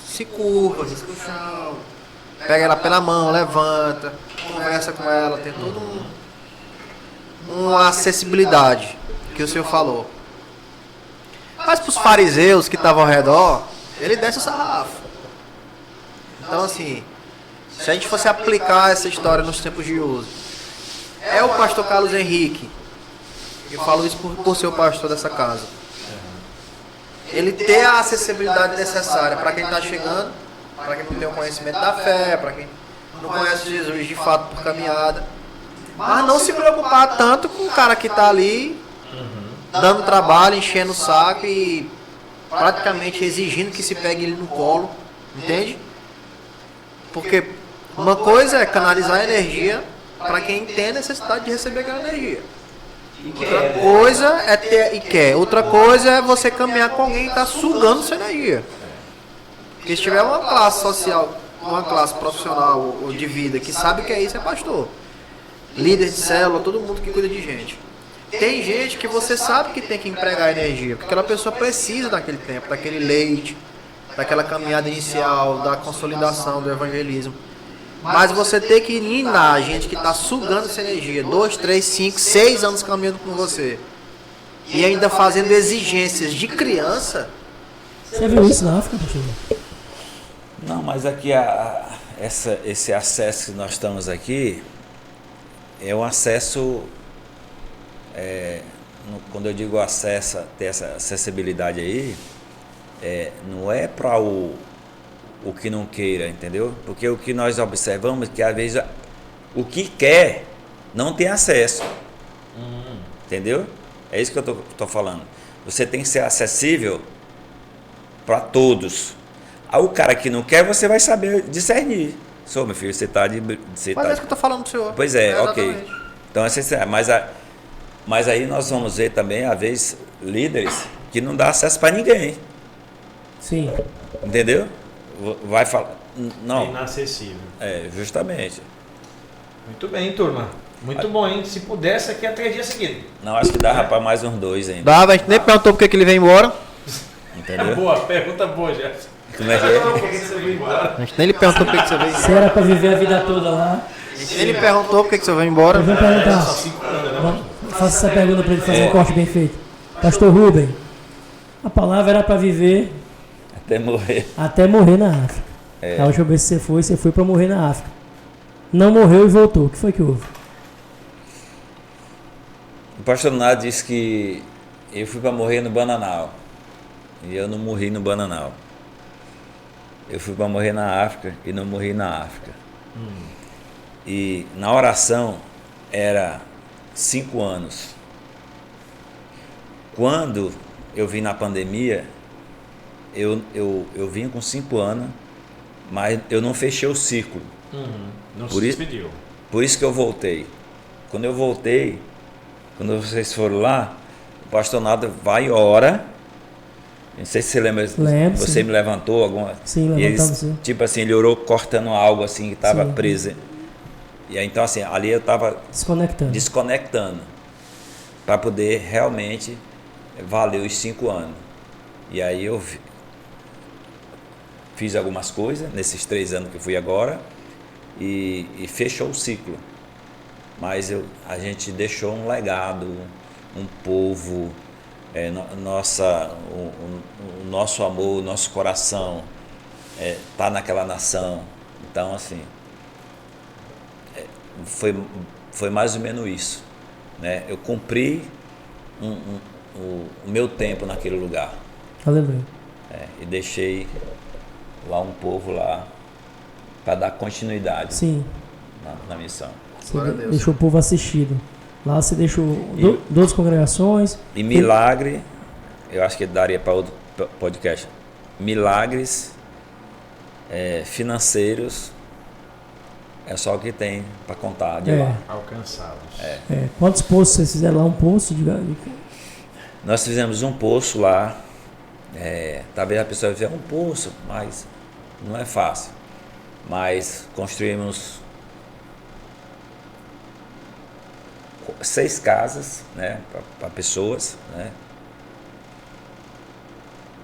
S2: se curva, risca o chão, pega ela pela mão, levanta, conversa com ela, tem toda uma acessibilidade que o senhor falou. Mas para os fariseus que estavam ao redor, ele desce o sarrafo. Então assim, se a gente fosse aplicar essa história nos tempos de hoje, é o pastor Carlos Henrique, eu falo isso por ser o pastor dessa casa, ele ter a acessibilidade necessária para quem está chegando, para quem não tem o conhecimento da fé, para quem não conhece Jesus de fato por caminhada, mas não se preocupar tanto com o cara que está ali dando trabalho, enchendo o saco e praticamente exigindo que se pegue ele no colo, entende? Porque uma coisa é canalizar a energia para quem tem a necessidade de receber aquela energia. Outra coisa é ter e quer. Outra coisa é você caminhar com alguém que está sugando sua energia. Porque se tiver uma classe social, uma classe profissional ou de vida que sabe o que é isso, é pastor. Líder de célula, todo mundo que cuida de gente. Tem gente que você sabe que tem que empregar energia, porque aquela pessoa precisa daquele tempo, daquele leite, daquela caminhada inicial, da consolidação, do evangelismo. Mas você tem que ninar a gente que está sugando essa energia, 2, 3, 5, 6 anos caminhando com você, e ainda fazendo exigências de criança.
S3: Você viu isso na África, pastor?
S4: Não, mas aqui esse acesso que nós estamos aqui é um acesso, quando eu digo acesso, ter essa acessibilidade aí, não é para o que não queira, entendeu? Porque o que nós observamos é que às vezes o que quer não tem acesso, entendeu? É isso que eu tô falando. Você tem que ser acessível para todos. Aí o cara que não quer, você vai saber discernir. Sou, meu filho, você está de...
S2: Mas é isso que eu tô falando pro senhor.
S4: Pois ok. Então, mas aí nós vamos ver também, às vezes, líderes que não dá acesso para ninguém.
S3: Sim.
S4: Entendeu? Vai falar... Não.
S1: Inacessível.
S4: Justamente.
S1: Muito bem, turma. Muito bom, hein? Se pudesse, aqui a 3 dias seguidos.
S4: Não, acho que dá para mais uns 2 ainda.
S2: Dava, a gente nem perguntou porque que ele veio embora.
S4: Entendeu?
S1: Boa, pergunta boa, Jefferson.
S4: Como é que é?
S1: Por que você veio embora?
S2: A gente nem lhe perguntou por que você veio
S3: Você
S2: embora.
S3: era pra viver a vida toda lá.
S2: A gente nem lhe perguntou por que você veio embora.
S3: Eu vou
S1: Só
S3: perguntar.
S1: 5 anos, né?
S3: Vamos, faça essa pergunta para ele fazer um corte bem feito. Pastor Rubem, a palavra era para viver
S4: Até morrer.
S3: até morrer na África. A última vez que você foi para morrer na África. Não morreu e voltou. O que foi que houve?
S4: O pastor Nado disse que eu fui para morrer no Bananal. E eu não morri no Bananal. Eu fui para morrer na África e não morri na África. E na oração era 5 anos. Quando eu vim na pandemia, eu vim com 5 anos, mas eu não fechei o ciclo.
S1: Não
S4: Por
S1: se
S4: isso-
S1: despediu.
S4: Por isso que eu voltei. Quando eu voltei, quando vocês foram lá, o pastor Nado vai e ora. Não sei se você lembra,
S3: Lembro,
S4: você
S3: sim.
S4: me levantou alguma.
S3: Sim,
S4: e ele,
S3: levantamos, sim.
S4: tipo assim, ele orou cortando algo assim que estava
S3: Sim.
S4: preso. E aí, então assim, ali eu estava
S3: Desconectando.
S4: desconectando para poder realmente valer os 5 anos. E aí eu fiz algumas coisas nesses 3 anos que eu fui agora e fechou o ciclo. Mas a gente deixou um legado, um povo, o nosso amor, o nosso coração tá naquela nação. Então assim, foi mais ou menos isso, né? Eu cumpri o meu tempo naquele lugar,
S3: Aleluia.
S4: e deixei lá um povo lá para dar continuidade
S3: Sim.
S4: na missão.
S3: Você
S2: Glória a Deus.
S3: deixou o povo assistido. Lá você deixou 12 congregações.
S4: E milagre, eu acho que daria para outro podcast. Milagres financeiros é só o que tem para contar de lá.
S1: Alcançados.
S3: Quantos poços vocês fizeram lá? Um poço de
S4: Nós fizemos um poço lá. Talvez a pessoa fizer um poço, mas não é fácil. Mas construímos 6 casas, né, para pessoas, né?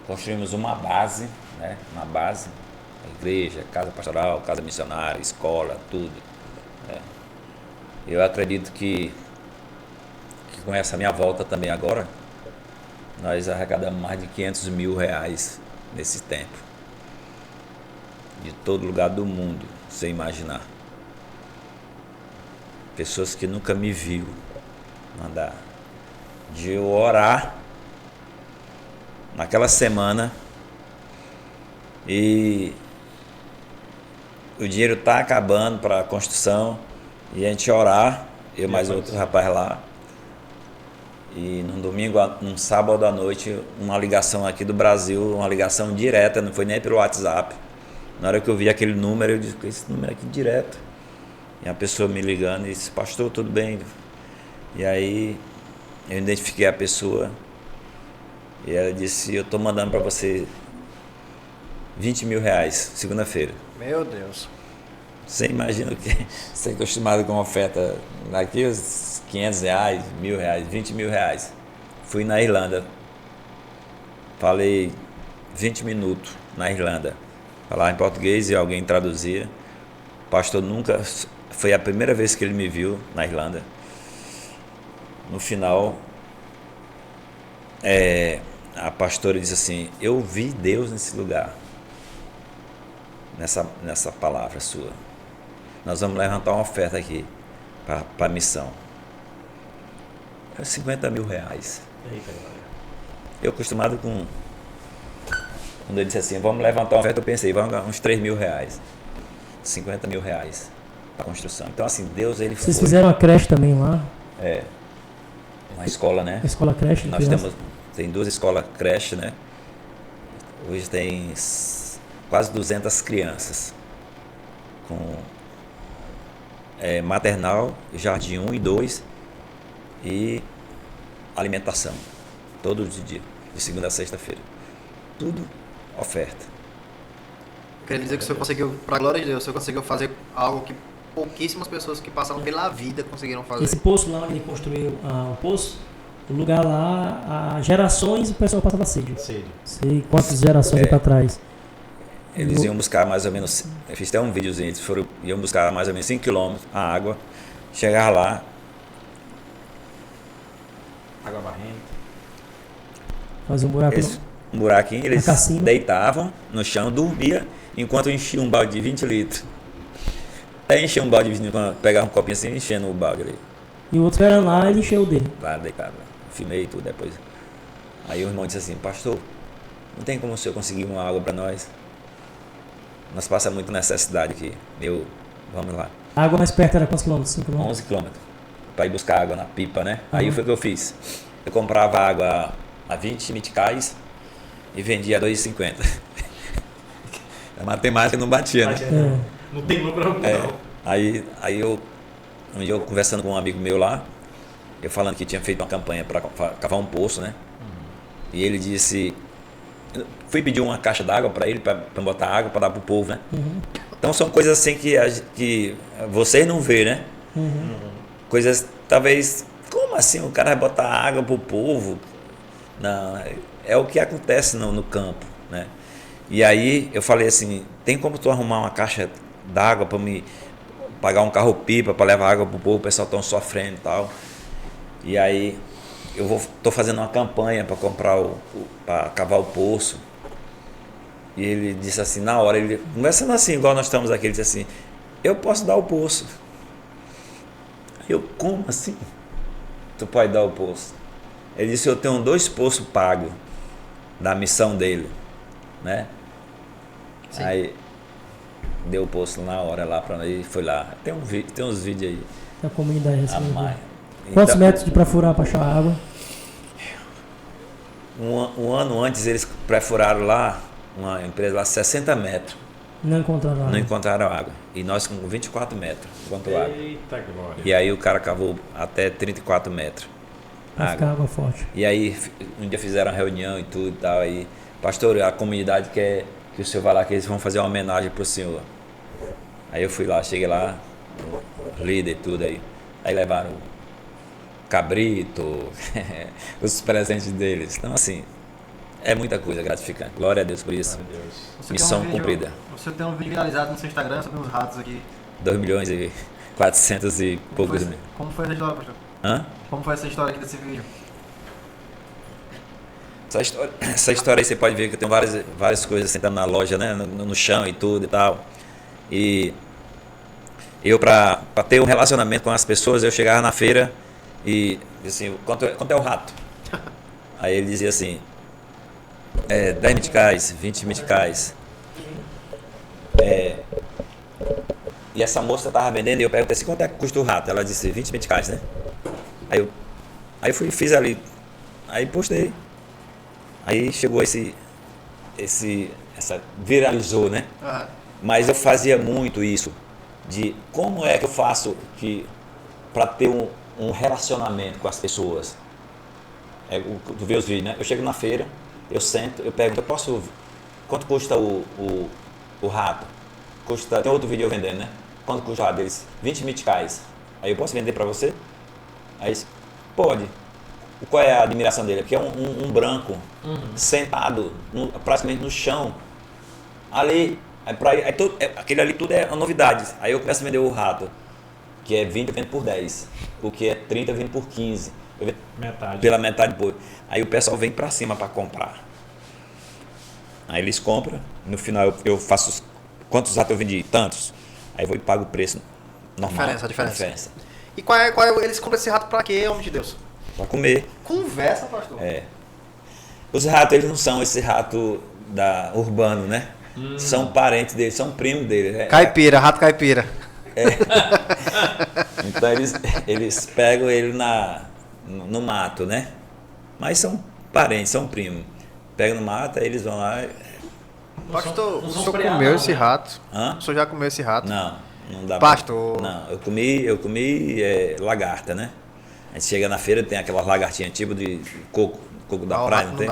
S4: Construímos uma base, né, igreja, casa pastoral, casa missionária, escola, tudo, né? Eu acredito que com essa minha volta também agora, nós arrecadamos mais de R$500 mil nesse tempo, de todo lugar do mundo, sem imaginar. Pessoas que nunca me viu mandar. De eu orar naquela semana e o dinheiro tá acabando para a construção e a gente orar, eu mais outro rapaz lá, e num sábado à noite, uma ligação aqui do Brasil, uma ligação direta, não foi nem pelo WhatsApp. Na hora que eu vi aquele número, eu disse, esse número aqui direto. E a pessoa me ligando e disse, pastor, tudo bem? E aí eu identifiquei a pessoa e ela disse, eu estou mandando para você R$20 mil, segunda-feira.
S2: Meu Deus.
S4: Você imagina o que? Você é acostumado com uma oferta aqui, os R$500, R$1.000, R$20 mil. Fui na Irlanda, falei 20 minutos na Irlanda, falar em português e alguém traduzia. O pastor nunca... Foi a primeira vez que ele me viu na Irlanda. No final, a pastora disse assim, eu vi Deus nesse lugar, nessa palavra sua. Nós vamos levantar uma oferta aqui para a missão. É R$50 mil. Eu acostumado com... Quando ele disse assim, vamos levantar uma oferta, eu pensei, vamos ganhar uns R$3 mil. R$50 mil para a construção. Então assim, Deus ele
S3: Vocês
S4: foi...
S3: fizeram uma creche também lá?
S4: Uma escola, né?
S3: A escola creche?
S4: Nós tem 2 escolas creche, né? Hoje tem quase 200 crianças com maternal, jardim 1 e 2 e alimentação todo dia, de segunda a sexta-feira. Tudo oferta.
S2: Quer dizer que o senhor conseguiu, pra glória de Deus, o senhor conseguiu fazer algo que pouquíssimas pessoas que passaram pela vida conseguiram fazer.
S3: Esse poço lá onde ele construiu o poço, o lugar lá, há gerações o pessoal passava sede.
S1: Sério.
S3: Sei quantas gerações para trás.
S4: Eles iam buscar mais ou menos, eu fiz até um videozinho, iam buscar mais ou menos 5 km a água, chegar lá.
S1: Água barrenta.
S3: Fazer um buraco.
S4: Um buraquinho, eles
S3: cacimba.
S4: deitavam no chão, dormia, enquanto enchia um balde de 20 litros. Aí enchia um balde de 20 litros, pegava um copinho assim, enchendo o balde ali.
S3: E o outro era lá, ele encheu o dele.
S4: Lá deitado, filmei tudo depois. Aí o irmão disse assim, pastor, não tem como o senhor conseguir uma água para nós? Nós passamos muita necessidade aqui. Vamos lá.
S3: A água mais perto era quantos quilômetros? 5 quilômetros?
S4: 11 quilômetros. Para ir buscar água na pipa, né? Aí foi o que eu fiz. Eu comprava água a 20 meticais e vendia a 2,50. A matemática não batia, né?
S1: Não tem lucro algum, não.
S4: Aí um dia eu conversando com um amigo meu lá, eu falando que tinha feito uma campanha para cavar um poço, né? E ele disse, fui pedir uma caixa d'água para ele, para botar água, para dar pro povo, né? Então são coisas assim que vocês não vê, né? Coisas, talvez, como assim o cara vai botar água pro povo? Não, é o que acontece no campo, né? E aí eu falei assim, tem como tu arrumar uma caixa d'água para me pagar um carro-pipa para levar água pro povo, o pessoal tão sofrendo e tal. E aí tô fazendo uma campanha para comprar para cavar o poço. E ele disse assim, na hora, ele conversando assim, igual nós estamos aqui, ele disse assim, eu posso dar o poço. Eu, como assim? Tu pode dar o poço? Ele disse, eu tenho 2 poços pagos da missão dele, né? Sim. Aí deu o poço na hora lá para ele, foi lá. Tem uns vídeos aí.
S3: Da comunidade.
S4: Então,
S3: Quantos metros para furar para achar água?
S4: Um ano antes eles perfuraram lá, uma empresa lá, 60 metros.
S3: Não encontraram água.
S4: Não encontraram água. E nós com 24 metros encontrou água.
S1: Eita glória.
S4: E aí o cara cavou até 34 metros.
S3: Pra ficar água forte.
S4: E aí um dia fizeram uma reunião e tudo e tal. Aí, pastor, a comunidade quer que o senhor vá lá, que eles vão fazer uma homenagem pro senhor. Aí eu fui lá, cheguei lá, líder e tudo aí. Aí levaram cabrito, os presentes deles. Então assim, é muita coisa gratificante. Glória a Deus por isso. Missão cumprida.
S2: Você tem um vídeo viralizado no seu Instagram sobre uns ratos aqui.
S4: 2 milhões e 400 e poucos mil.
S2: Como foi essa história, pastor?
S4: Hã?
S2: Como foi essa história aqui desse vídeo?
S4: Essa história aí você pode ver que eu tenho várias coisas sentando na loja, né? No chão e tudo e tal. E eu, pra ter um relacionamento com as pessoas, eu chegava na feira e assim, quanto é o rato? Aí ele dizia assim, 10 meticais, 20 meticais. E essa moça estava vendendo e eu perguntei assim, quanto é que custa o rato? Ela disse 20 meticais, né? Aí eu fiz ali, aí postei. Aí chegou viralizou, né? Mas eu fazia muito isso, de como é que eu faço para ter um relacionamento com as pessoas. Tu vê os vídeos, né? Eu chego na feira, eu sento, eu pergunto, quanto custa o rato? Tem outro vídeo eu vendendo, né? Quanto custa o rato deles? 20 meticais. Aí eu posso vender para você? Aí pode. Qual é a admiração dele? Porque é um branco sentado praticamente no chão. Ali, aquele ali tudo é uma novidade. Aí eu começo a vender o rato, que é 20 eu vendo por 10. O que é 30 eu vendo por 15. Eu vendo
S1: metade.
S4: Pela metade depois. Aí o pessoal vem pra cima para comprar. Aí eles compram. No final eu faço quantos ratos eu vendi? Tantos. Aí eu vou e pago o preço normal.
S2: A diferença. E eles compram esse rato pra quê, homem de Deus?
S4: Pra comer.
S2: Conversa, pastor.
S4: Os ratos, eles não são esse rato urbano, né? São parentes deles, são primos deles.
S2: Caipira, rato caipira.
S4: Então eles pegam ele no mato, né? Mas são parentes, são primos. Pegam no mato, aí eles vão lá.
S2: Pastor, o senhor comeu esse rato?
S4: Hã?
S2: O senhor já comeu esse rato?
S4: Não dá.
S2: Pastor.
S4: Não, eu comi lagarta, né? A gente chega na feira, tem aquelas lagartinhas tipo de coco da praia, não tem?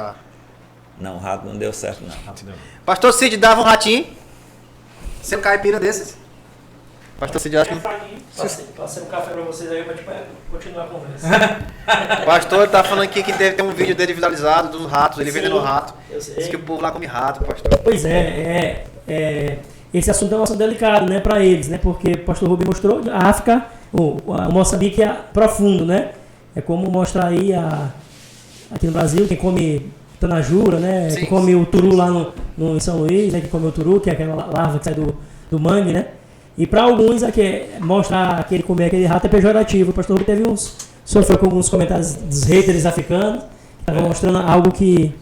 S4: Não, o rato não deu certo, não.
S2: Pastor Cid dava um ratinho? Você é um caipira desses? Pastor Cid, acho que...
S3: Passei um café pra vocês aí pra continuar a conversa.
S2: O pastor tá falando aqui que deve ter um vídeo dele viralizado dos ratos, ele vendendo rato.
S3: Eu sei.
S2: Diz que o povo lá come rato, pastor.
S3: Pois é esse assunto é um assunto delicado, né, para eles, né, porque o pastor Rubem mostrou a África, o Moçambique é profundo, né, é como mostra aí aqui no Brasil, quem come tanajura, né, quem come o turu lá em São Luís, né, que come o turu, que é aquela larva que sai do mangue, né, e para alguns mostrar que ele comer aquele rato é pejorativo. O pastor Rubem sofreu com alguns comentários dos haters africanos, que estavam mostrando algo que...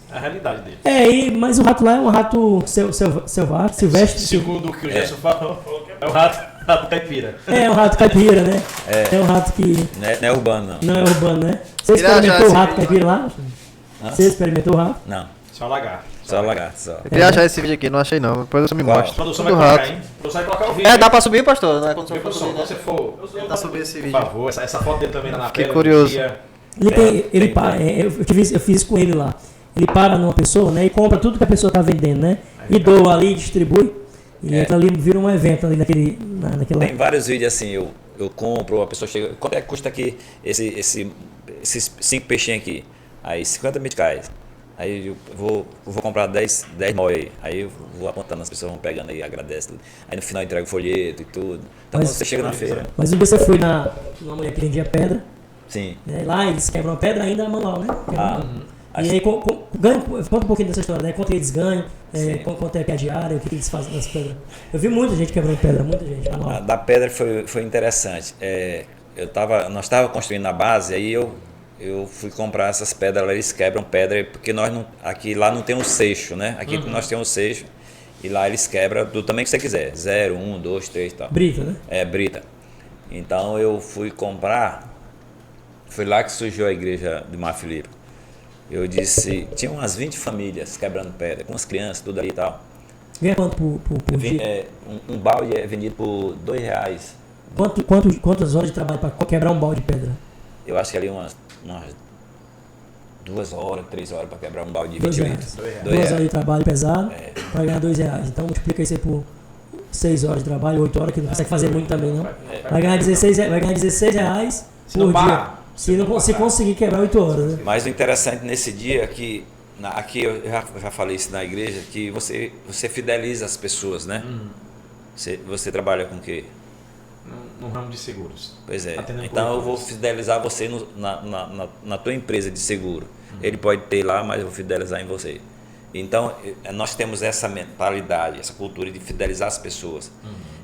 S1: A realidade dele.
S3: Mas o rato lá é um rato selvagem, silvestre.
S1: Segundo o que o Gerson falou, é o rato caipira.
S3: É um rato caipira, né? É um rato que...
S4: Não é urbano, não.
S3: Não é urbano, né? Você experimentou o rato caipira lá? Você experimentou o rato?
S4: Não.
S1: Só lagarto.
S4: Só lagarto, só.
S2: Eu queria achar esse vídeo aqui, não achei não. Depois você me mostra.
S1: A produção vai colocar, hein? A produção vai colocar o vídeo.
S2: Dá pra subir, pastor? Não é quando
S1: Quando você for...
S2: Tentar subir esse
S1: Por
S2: vídeo.
S1: favor, essa foto dele também na
S2: Fiquei
S1: tela.
S2: curioso.
S3: Ele para, eu fiz isso com ele lá. Ele para numa pessoa, né? E compra tudo que a pessoa tá vendendo, né? E doa ali, distribui. E entra ali, vira um evento ali naquela...
S4: Tem vários vídeos assim, eu compro, a pessoa chega... Quanto é que custa aqui esses 5 peixinhos aqui? Aí 50 meticais. Aí eu vou comprar 10 móis aí. Aí eu vou apontando, as pessoas vão pegando aí, agradecem tudo. Aí no final eu entrego o folheto e tudo. Então você chega na feira.
S3: Mas um dia você foi numa mulher que vendia pedra.
S4: Sim.
S3: Né? Lá eles quebram a pedra ainda manual, né? E aí, conta um pouquinho dessa história, né? Quanto eles ganham, quanto é a diária, o que eles fazem nas pedras. Eu vi muita gente quebrando pedra, muita gente.
S4: A da pedra foi interessante. Nós estávamos construindo a base, aí eu fui comprar essas pedras, eles quebram pedra, porque aqui lá não tem um seixo, né? Aqui nós temos um seixo, e lá eles quebram do tamanho que você quiser, 0, 1, 2, 3 e tal.
S3: Brita, né?
S4: Brita. Então eu fui comprar, foi lá que surgiu a igreja de Mar Filipe. Eu disse, tinha umas 20 famílias quebrando pedra, com as crianças, tudo ali e tal.
S3: Ganha quanto por dia?
S4: Um balde é vendido por R$2.
S3: Quantas horas de trabalho para quebrar um balde de pedra?
S4: Eu acho que ali umas 2 horas, 3 horas para quebrar um balde de 20 litros.
S3: 2 horas de trabalho pesado para ganhar R$2. Então multiplica isso aí por 6 horas de trabalho, 8 horas, que não consegue fazer muito também, não. Vai ganhar R$16 por dia. Se conseguir quebrar 8 horas, né?
S4: Mas o interessante nesse dia é que, aqui eu já falei isso na igreja, que você fideliza as pessoas, né? Você trabalha com o quê?
S1: No ramo de seguros.
S4: Pois é. Então eu vou fidelizar você na tua empresa de seguro. Ele pode ter lá, mas eu vou fidelizar em você. Então nós temos essa mentalidade, essa cultura de fidelizar as pessoas.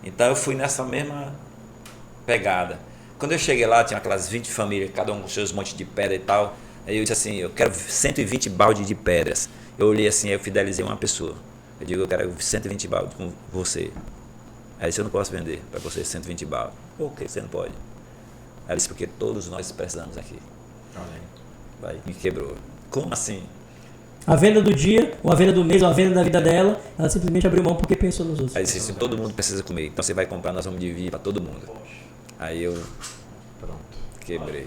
S4: Então eu fui nessa mesma pegada. Quando eu cheguei lá, tinha aquelas 20 famílias, cada um com seus montes de pedra e tal. Aí eu disse assim, eu quero 120 baldes de pedras. Eu olhei assim, eu fidelizei uma pessoa. Eu digo, eu quero 120 baldes com você. Aí disse, eu não posso vender para você 120 baldes. Por que você não pode? Aí disse, porque todos nós precisamos aqui. Vai, me quebrou. Como assim?
S3: A venda do dia, ou a venda do mês, ou a venda da vida dela, ela simplesmente abriu mão porque pensou nos outros.
S4: Aí disse, assim, todo mundo precisa comer, então você vai comprar, nós vamos dividir para todo mundo. Aí eu quebrei.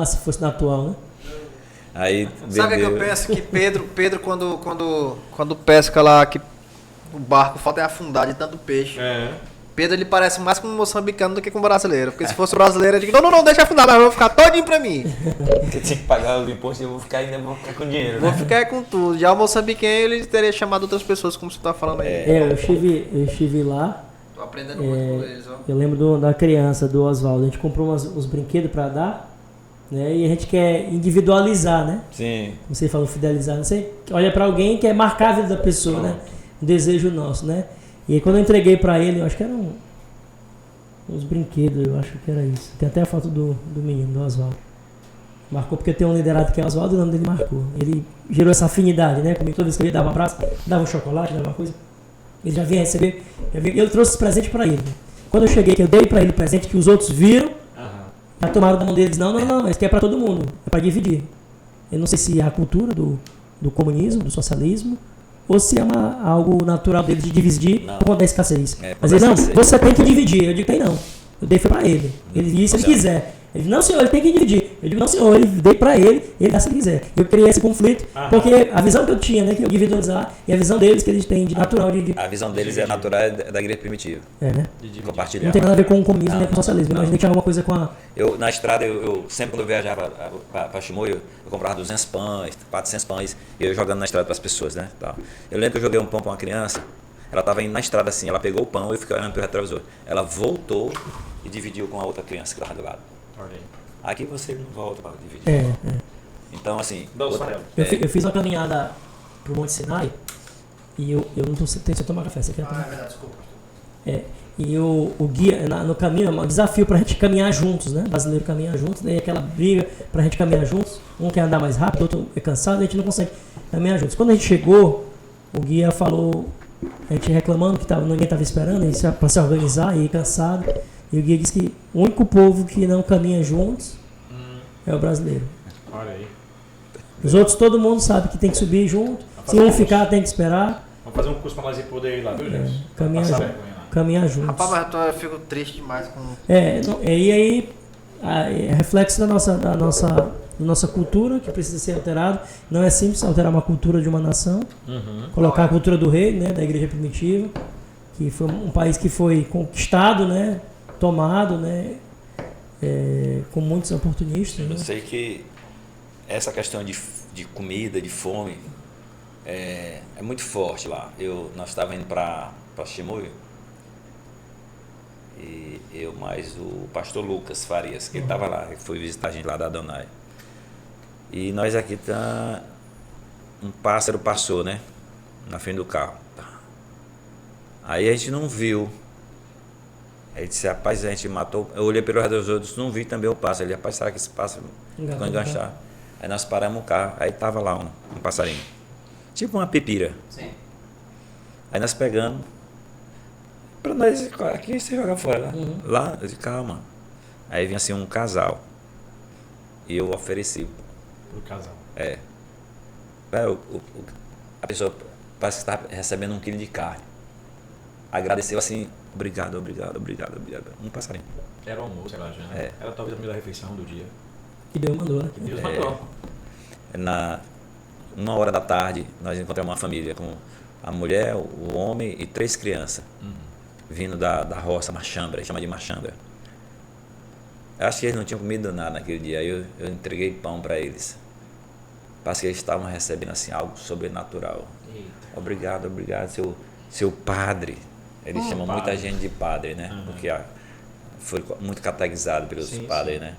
S3: Se fosse na atual, né?
S4: Aí
S2: sabe o que eu penso? Que Pedro quando pesca lá, que o barco falta é afundar de tanto peixe. Pedro ele parece mais com um moçambicano do que com um brasileiro. Porque se fosse brasileiro, eu digo, não, deixa afundar, não, eu vou ficar todinho pra mim.
S4: Porque tinha que pagar o imposto e eu vou ficar com dinheiro, né?
S2: Vou ficar com tudo. Já o moçambiquenho, ele teria chamado outras pessoas, como você tá falando aí.
S3: Eu estive lá.
S2: Tô aprendendo muito com eles, ó.
S3: Eu lembro da criança, do Oswaldo. A gente comprou uns brinquedos pra dar, né? E a gente quer individualizar, né?
S4: Sim.
S3: Como você falou, fidelizar. Você olha pra alguém e quer marcar a vida da pessoa, né? Um desejo nosso, né? E aí quando eu entreguei pra ele, eu acho que eram uns brinquedos, eu acho que era isso. Tem até a foto do menino, do Oswaldo. Marcou porque tem um liderado que é Oswaldo e o nome dele marcou. Ele gerou essa afinidade, né? Comigo toda vez que ele dava um abraço, dava um chocolate, dava uma coisa. Ele já vinha receber. Eu trouxe esse presente pra ele. Quando eu cheguei, que eu dei pra ele o presente que os outros viram, já tomaram da mão deles. Não, esse aqui é pra todo mundo. É pra dividir. Eu não sei se é a cultura do comunismo, do socialismo, ou se é algo natural dele de dividir por conta da escassez. Mas ele, não, você tem que dividir. Eu digo, tem não. Eu dei pra ele. Ele disse se ele quiser. Ele disse, não, senhor, ele tem que dividir. Eu digo, não, senhor, ele dei para ele dá se ele quiser. Eu criei esse conflito, porque a visão que eu tinha, né, que eu individualizar, e a visão deles que eles têm de natural.
S4: A visão deles é natural da igreja primitiva.
S3: Né?
S4: De compartilhar.
S3: Não tem nada a ver com o comunismo, nem com o socialismo. Imaginei que tinha alguma coisa com a...
S4: Na estrada, eu sempre quando eu viajava para Chimoio, eu comprava 200 pães, 400 pães, e eu jogando na estrada para as pessoas, né? Tal. Eu lembro que eu joguei um pão para uma criança, ela estava indo na estrada assim, ela pegou o pão e eu fiquei olhando pelo retrovisor. Ela voltou e dividiu com a outra criança que estava do lado. Aqui você não volta para dividir. Então, assim...
S3: Eu fiz uma caminhada pro Monte Sinai e eu não tô sem tomar café. Você quer tomar?
S2: Desculpa.
S3: E o guia, no caminho, é um desafio pra gente caminhar juntos, né? O brasileiro caminhar juntos, daí aquela briga pra gente caminhar juntos. Um quer andar mais rápido, outro é cansado, a gente não consegue caminhar juntos. Quando a gente chegou, o guia falou, a gente reclamando que ninguém estava esperando, para se organizar e ir cansado. E o guia disse que o único povo que não caminha juntos é o brasileiro.
S1: Olha aí.
S3: Os outros, todo mundo sabe que tem que subir junto. Se um ficar, tem que esperar.
S1: Vamos fazer um curso para nós ir poder ir lá, viu, gente?
S3: Caminhar juntos.
S2: Rapaz, mas eu fico triste demais com...
S3: E aí, é reflexo da nossa cultura, que precisa ser alterado. Não é simples alterar uma cultura de uma nação. Colocar a cultura do rei, né, da igreja primitiva, que foi um país que foi conquistado, né, tomado, né, com muitos oportunistas.
S4: Eu sei que essa questão de comida, de fome, é muito forte lá. Nós estávamos indo para Chimoio, e eu mais o pastor Lucas Farias, que ele estava lá, ele foi visitar a gente lá da Adonai. E nós aqui um pássaro passou, né, na frente do carro. Aí a gente não viu. Aí disse, rapaz, a gente matou. Eu olhei pelo retrovisor e disse, não vi também o pássaro. Ele, rapaz, será que esse pássaro ficou enganchado? Aí nós paramos o carro, aí tava lá um passarinho. Tipo uma pipira.
S2: Sim.
S4: Aí nós pegamos. Pra nós, aqui você joga fora. Lá, eu disse, calma. Aí vinha assim um casal. E eu ofereci.
S1: Pro casal.
S4: A pessoa parece que estava recebendo 1 quilo de carne. Agradeceu assim, obrigado. Um passarinho.
S1: Era o almoço, era a janta. Era talvez a primeira refeição do dia.
S3: Que Deus mandou, né?
S1: Que Deus mandou.
S4: Na 1h da tarde, nós encontramos uma família com a mulher, o homem e 3 crianças. Vindo da roça, Machambra, chama de Machambra. Eu acho que eles não tinham comido nada naquele dia. Aí eu entreguei pão para eles. Parece que eles estavam recebendo assim, algo sobrenatural.
S1: Eita.
S4: Obrigado, seu padre. Eles chamam muita gente de padre, né? Porque foi muito catequizado pelos padres, né?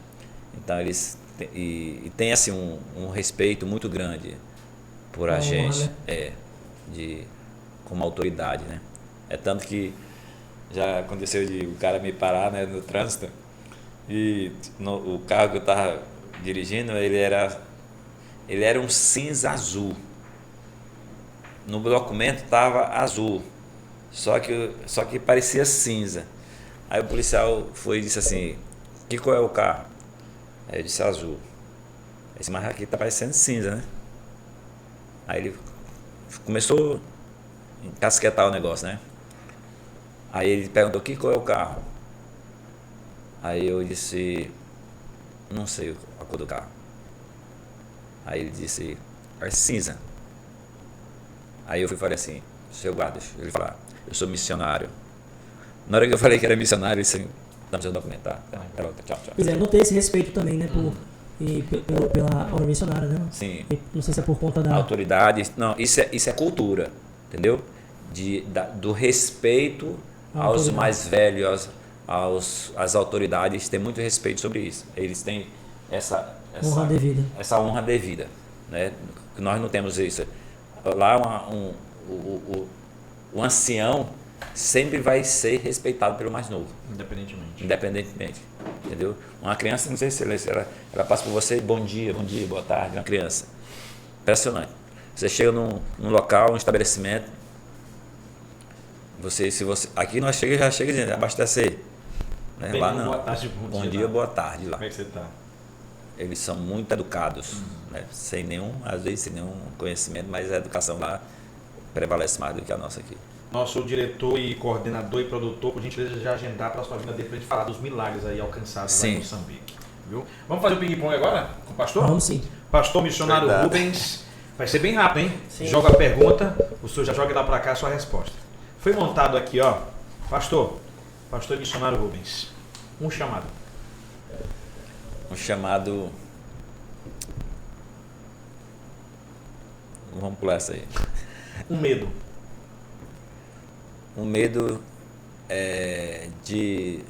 S4: Então eles tem assim um respeito muito grande por a gente, né? Como autoridade, né? É tanto que já aconteceu de o cara me parar, né, no trânsito, e o carro que eu estava dirigindo, ele era um cinza azul. No documento estava azul, só que parecia cinza. Aí o policial foi e disse assim, que cor é o carro? Aí eu disse azul. Aí disse, mas aqui está parecendo cinza, né? Aí ele começou a encasquetar o negócio, né? Aí ele perguntou, que cor é o carro? Aí eu disse, não sei a cor do carro. Aí ele disse, é cinza. Aí eu falei assim, seu guarda, ele falou, eu sou missionário. Na hora que eu falei que era missionário, ele disse, dá-me seu documento, tá? Tchau.
S3: Pois é, não ter esse respeito também, né, pela obra missionária, né?
S4: Sim.
S3: Não sei se é por conta da...
S4: Autoridade, não, isso é cultura, entendeu? Do respeito aos mais velhos, às autoridades, tem muito respeito sobre isso. Eles têm essa honra devida, né? Nós não temos isso. Lá o ancião sempre vai ser respeitado pelo mais novo. Independentemente. Entendeu? Uma criança, não sei se ela passa por você, bom dia, boa tarde, uma criança. Impressionante. Você chega num local, um estabelecimento, aqui nós já chega dizendo, abastecer. Né? Lá não.
S1: Boa tarde,
S4: bom dia, boa tarde lá.
S1: Como é que você está?
S4: Eles são muito educados, né? Às vezes sem nenhum conhecimento, mas a educação lá prevalece mais do que a nossa aqui.
S1: Nosso diretor e coordenador e produtor, por gentileza, já agendar a próxima vinda dele para a gente falar dos milagres aí alcançados lá em Moçambique. Viu? Vamos fazer o ping-pong agora com o pastor?
S3: Vamos sim.
S1: Pastor missionário
S4: Verdade.
S1: Rubens. Vai ser bem rápido, hein?
S3: Sim.
S1: Joga a pergunta, o senhor já joga lá pra cá a sua resposta. Foi montado aqui, ó. Pastor missionário Rubens. Um chamado.
S4: Um chamado. Vamos pular essa aí.
S1: Um medo.
S4: Um medo de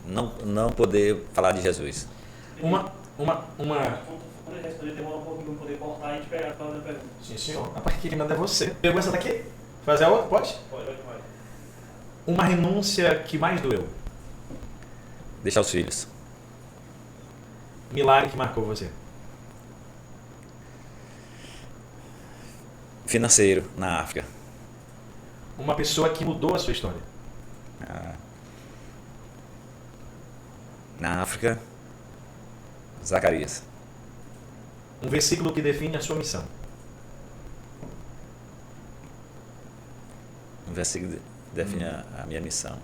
S4: não poder falar de Jesus.
S1: Uma.
S3: Quando ele responder, demora um pouquinho para poder cortar e a gente pegar a próxima pergunta.
S1: Sim, senhor. A parte que manda é você. Pegou essa daqui? Fazer a outra? Pode?
S3: Pode.
S1: Uma renúncia que mais doeu.
S4: Deixar os filhos.
S1: Milagre que marcou você.
S4: Financeiro na África.
S1: Uma pessoa que mudou a sua história.
S4: Na África, Zacarias.
S1: Um versículo que define a sua missão.
S4: Um versículo que define a minha missão.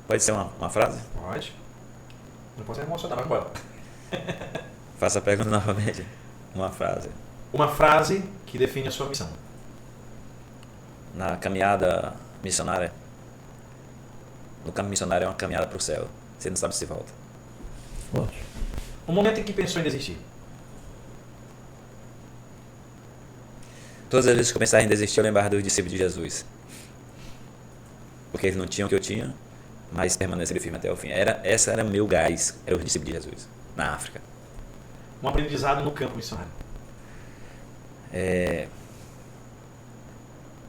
S4: Pode ser uma frase?
S1: Pode. Não posso emocionar, mas bora.
S4: Faça a pergunta novamente. Uma frase.
S1: Uma frase que define a sua missão.
S4: Na caminhada missionária, no caminho missionário é uma caminhada para o céu. Você não sabe se volta.
S3: Forte.
S1: Um momento em que pensou em desistir.
S4: Todas as vezes que eu pensava em desistir, eu lembrava dos discípulos de Jesus. Porque eles não tinham o que eu tinha, mas permaneceram firmes até o fim. Essa era meu gás, era os discípulos de Jesus, na África.
S1: Um aprendizado no campo missionário.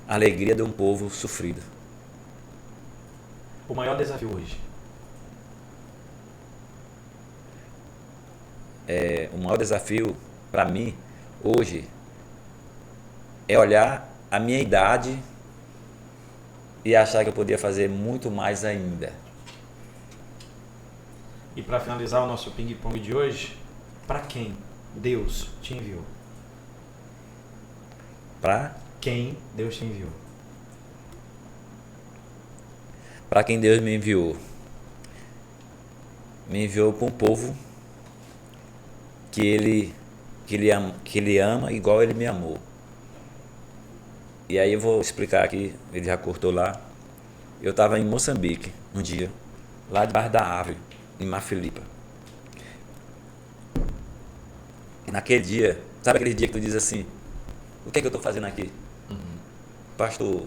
S4: A alegria de um povo sofrido.
S1: O maior desafio hoje.
S4: O maior desafio para mim hoje é olhar a minha idade e achar que eu podia fazer muito mais ainda.
S1: E para finalizar o nosso ping-pong de hoje, para quem Deus te enviou?
S4: Para
S1: Quem Deus te enviou?
S4: quem Deus me enviou para um povo que ele ama igual ele me amou. E aí eu vou explicar aqui, ele já cortou lá. Eu estava em Moçambique um dia, lá debaixo da árvore, em Mafilipa. E naquele dia, sabe aquele dia que tu diz assim, o que é que eu estou fazendo aqui? Pastor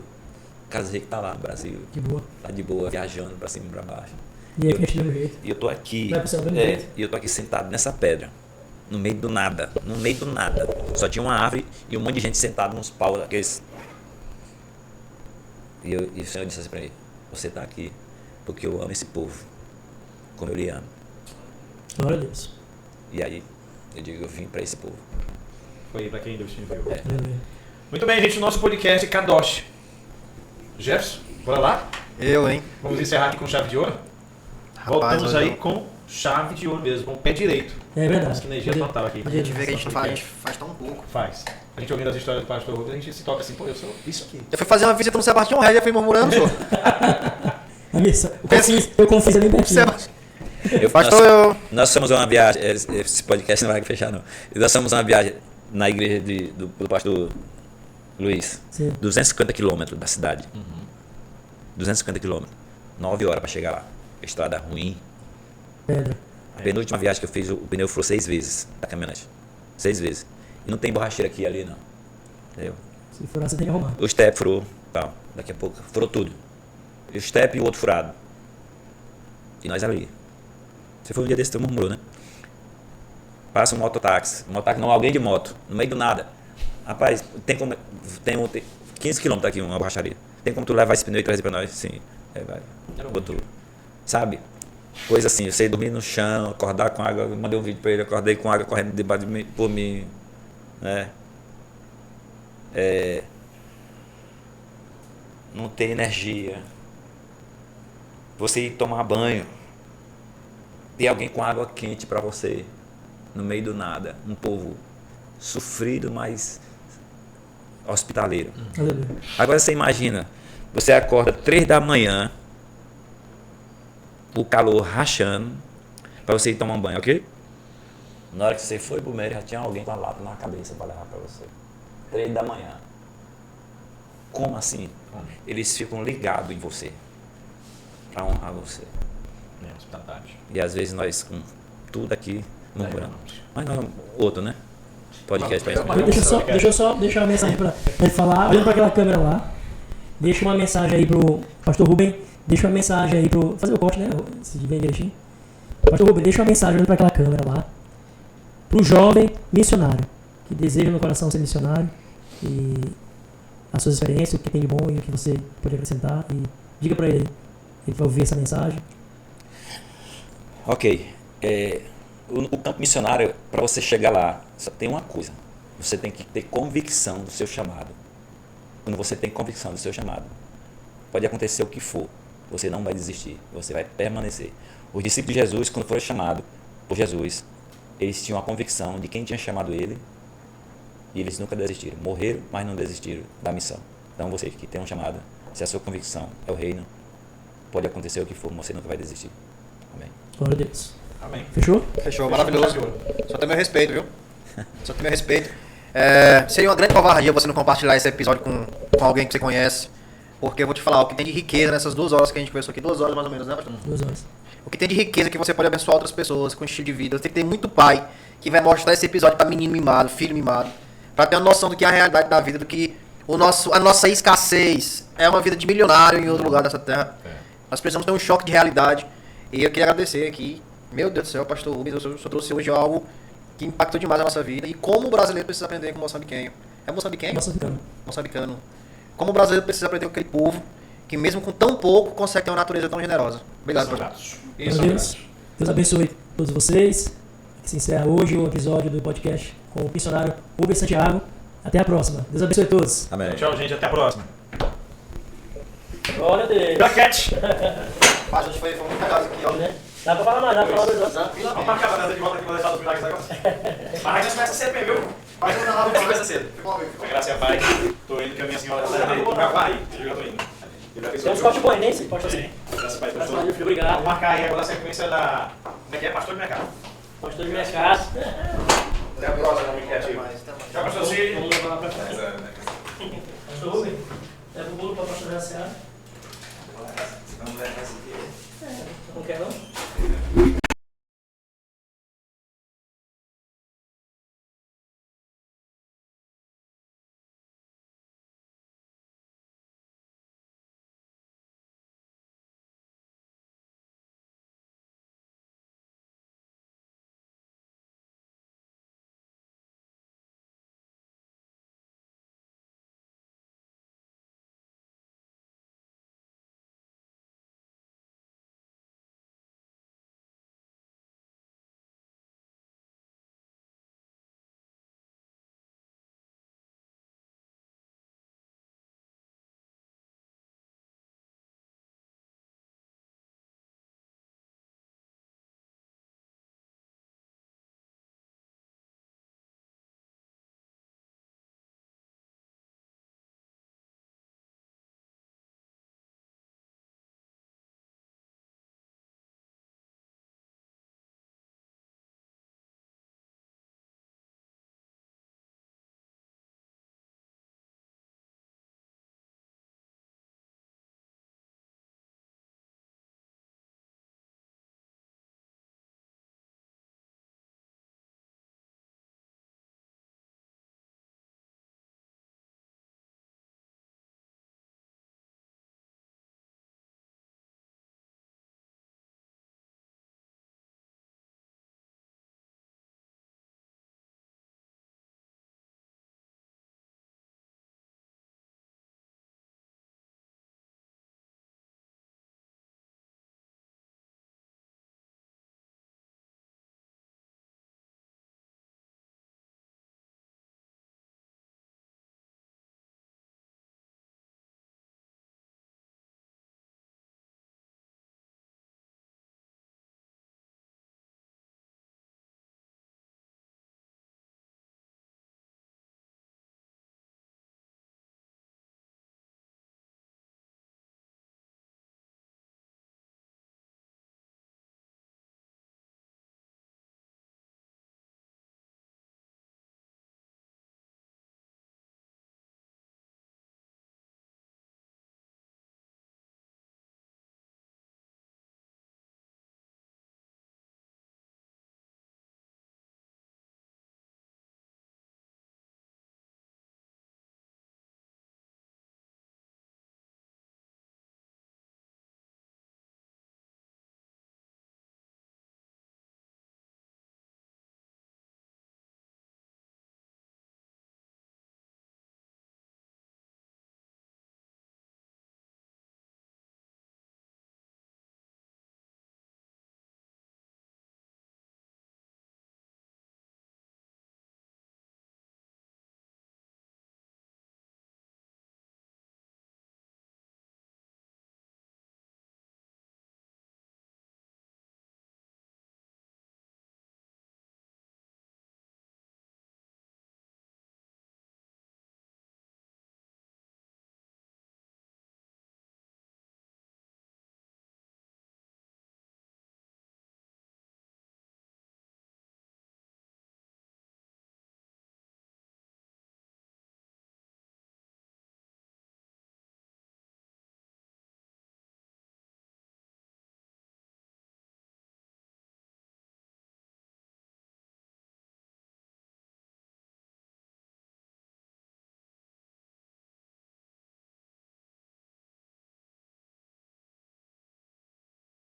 S4: Carlos Henrique está lá no Brasil,
S3: De boa.
S4: tá de boa, viajando para cima e para baixo.
S3: E aí, fecha do mesmo jeito.
S4: E eu tô aqui,
S3: Vai pro céu do mesmo jeito.
S4: e eu tô aqui sentado nessa pedra, no meio do nada. Só tinha uma árvore e um monte de gente sentado nos paus aqueles. E o Senhor disse assim para ele, você tá aqui porque eu amo esse povo, como eu lhe amo.
S3: Glória a Deus.
S4: E aí, eu digo, eu vim para esse povo.
S1: Foi para quem Deus te enviou.
S3: Aleluia.
S1: Muito bem, gente, o nosso podcast Kadosh. Jefferson, bora lá?
S2: Eu, hein?
S1: Vamos encerrar aqui com chave de ouro? Voltamos
S2: hoje
S1: aí
S2: eu-
S1: com chave de ouro mesmo, com o pé direito.
S3: É verdade.
S1: Nossa, que energia total aqui.
S2: A gente vê que a gente faz tão pouco.
S1: Faz. A gente ouvindo as histórias do pastor Rubens, a gente se toca assim, pô, eu sou isso aqui.
S2: Eu fui fazer uma visita no Sebastião Red, eu fui murmurando, senhor.
S3: A missão. Eu confio ali pertinho.
S4: Nós fomos uma viagem, esse podcast não vai fechar não. Nós fomos uma viagem na igreja do pastor Luiz,
S3: Sim.
S4: 250 quilômetros da cidade. 250 quilômetros. 9 horas para chegar lá. Estrada ruim.
S3: Pedra.
S4: A penúltima viagem que eu fiz, o pneu furou 6 vezes da caminhonete. 6 vezes. E não tem borracheira aqui e ali não. Entendeu?
S3: Se furar, você tem que arrumar.
S4: O step furou, tal. Daqui a pouco furou tudo. E o step e o outro furado. E nós ali. Você foi um dia desse, tu murmurou, né? Passa um mototáxi. Não, alguém de moto. No meio do nada. Rapaz, tem 15 quilômetros aqui uma borracharia. Tem como tu levar esse pneu e trazer pra nós? Sim. Vai. Botou. Sabe? Coisa assim, você dormir no chão, acordar com água. Eu mandei um vídeo pra ele, acordei com água correndo debaixo de mim, por mim. Né? Não ter energia. Você ir tomar banho. Ter alguém com água quente pra você. No meio do nada. Um povo sofrido, mas hospitaleiro.
S3: Aleluia.
S4: Agora você imagina, você acorda 3 da manhã, o calor rachando, para você ir tomar um banho, ok? Na hora que você foi pro banheiro, já tinha alguém com a lata na cabeça para levar para você. 3 da manhã. Como assim? Eles ficam ligados em você, para honrar você. E às vezes nós, com tudo aqui, no branco. Mas não, outro, né? Podcast para isso.
S3: Deixa uma mensagem para ele falar, olhando para aquela câmera lá. Deixa uma mensagem aí pro Pastor Rubem. Deixa uma mensagem aí pro. Fazer o corte, né? Se vem direitinho. Pastor Rubem, deixa uma mensagem olhando para aquela câmera lá. Pro jovem missionário que deseja no coração ser missionário. E as suas experiências, o que tem de bom e o que você pode acrescentar. E diga para ele. Ele vai ouvir essa mensagem.
S4: Ok. O campo missionário, para você chegar lá, só tem uma coisa. Você tem que ter convicção do seu chamado. Quando você tem convicção do seu chamado, pode acontecer o que for, você não vai desistir, você vai permanecer. Os discípulos de Jesus, quando foram chamados por Jesus, eles tinham a convicção de quem tinha chamado ele e eles nunca desistiram. Morreram, mas não desistiram da missão. Então você que tem um chamado, se a sua convicção é o reino, pode acontecer o que for, você nunca vai desistir. Amém.
S3: Glória a Deus.
S1: Amém.
S3: Fechou?
S2: Fechou, maravilhoso. Só tem meu respeito, viu? Só tem meu respeito. Seria uma grande covardia você não compartilhar esse episódio com alguém que você conhece. Porque eu vou te falar, o que tem de riqueza nessas 2 horas que a gente conversou aqui, 2 horas mais ou menos, né, pastor?
S3: 2 horas.
S2: O que tem de riqueza que você pode abençoar outras pessoas com estilo de vida. Você tem que ter muito pai que vai mostrar esse episódio para menino mimado, filho mimado. Para ter uma noção do que é a realidade da vida, do que a nossa escassez é uma vida de milionário em outro lugar dessa terra. Nós precisamos ter um choque de realidade. E eu queria agradecer aqui. Meu Deus do céu, pastor Rubens, eu só trouxe hoje algo que impactou demais a nossa vida. E como o brasileiro precisa aprender com o moçambiquenho. É moçambiquenho? Moçambicano. Como o brasileiro precisa aprender com aquele povo que mesmo com tão pouco consegue ter uma natureza tão generosa. Obrigado, pastor.
S3: Deus abençoe todos vocês. Que se encerra hoje o episódio do podcast com o missionário Rubens Santiago. Até a próxima. Deus abençoe todos.
S4: Amém.
S1: Tchau, gente. Até a próxima.
S3: Glória a Deus.
S1: Plaquete!
S2: A gente foi muito legal aqui, ó.
S3: Dá pra falar mais, dá pra falar 2 horas.
S1: Vamos marcar a data de volta aqui pra deixar do final agora. Mas a gente começa cedo mesmo, viu? Mas não começa cedo. Graças a Pai. Tô indo que a minha senhora vai aí. Eu já tô indo.
S3: Tem uns cortes boenenses, pode fazer.
S1: Graças a Pai.
S3: Obrigado.
S1: Vamos marcar aí agora a sequência da... Como é que é? Pastor de mercado.
S3: Pastor de minha casa.
S1: Até a próxima, homem criativo. Tchau, pastor Cid.
S3: Vamos levar lá pra frente. Pastor Rubem, leva o bolo pra pastor da Seara.
S4: Vamos levar esse aqui.
S3: Não quer não?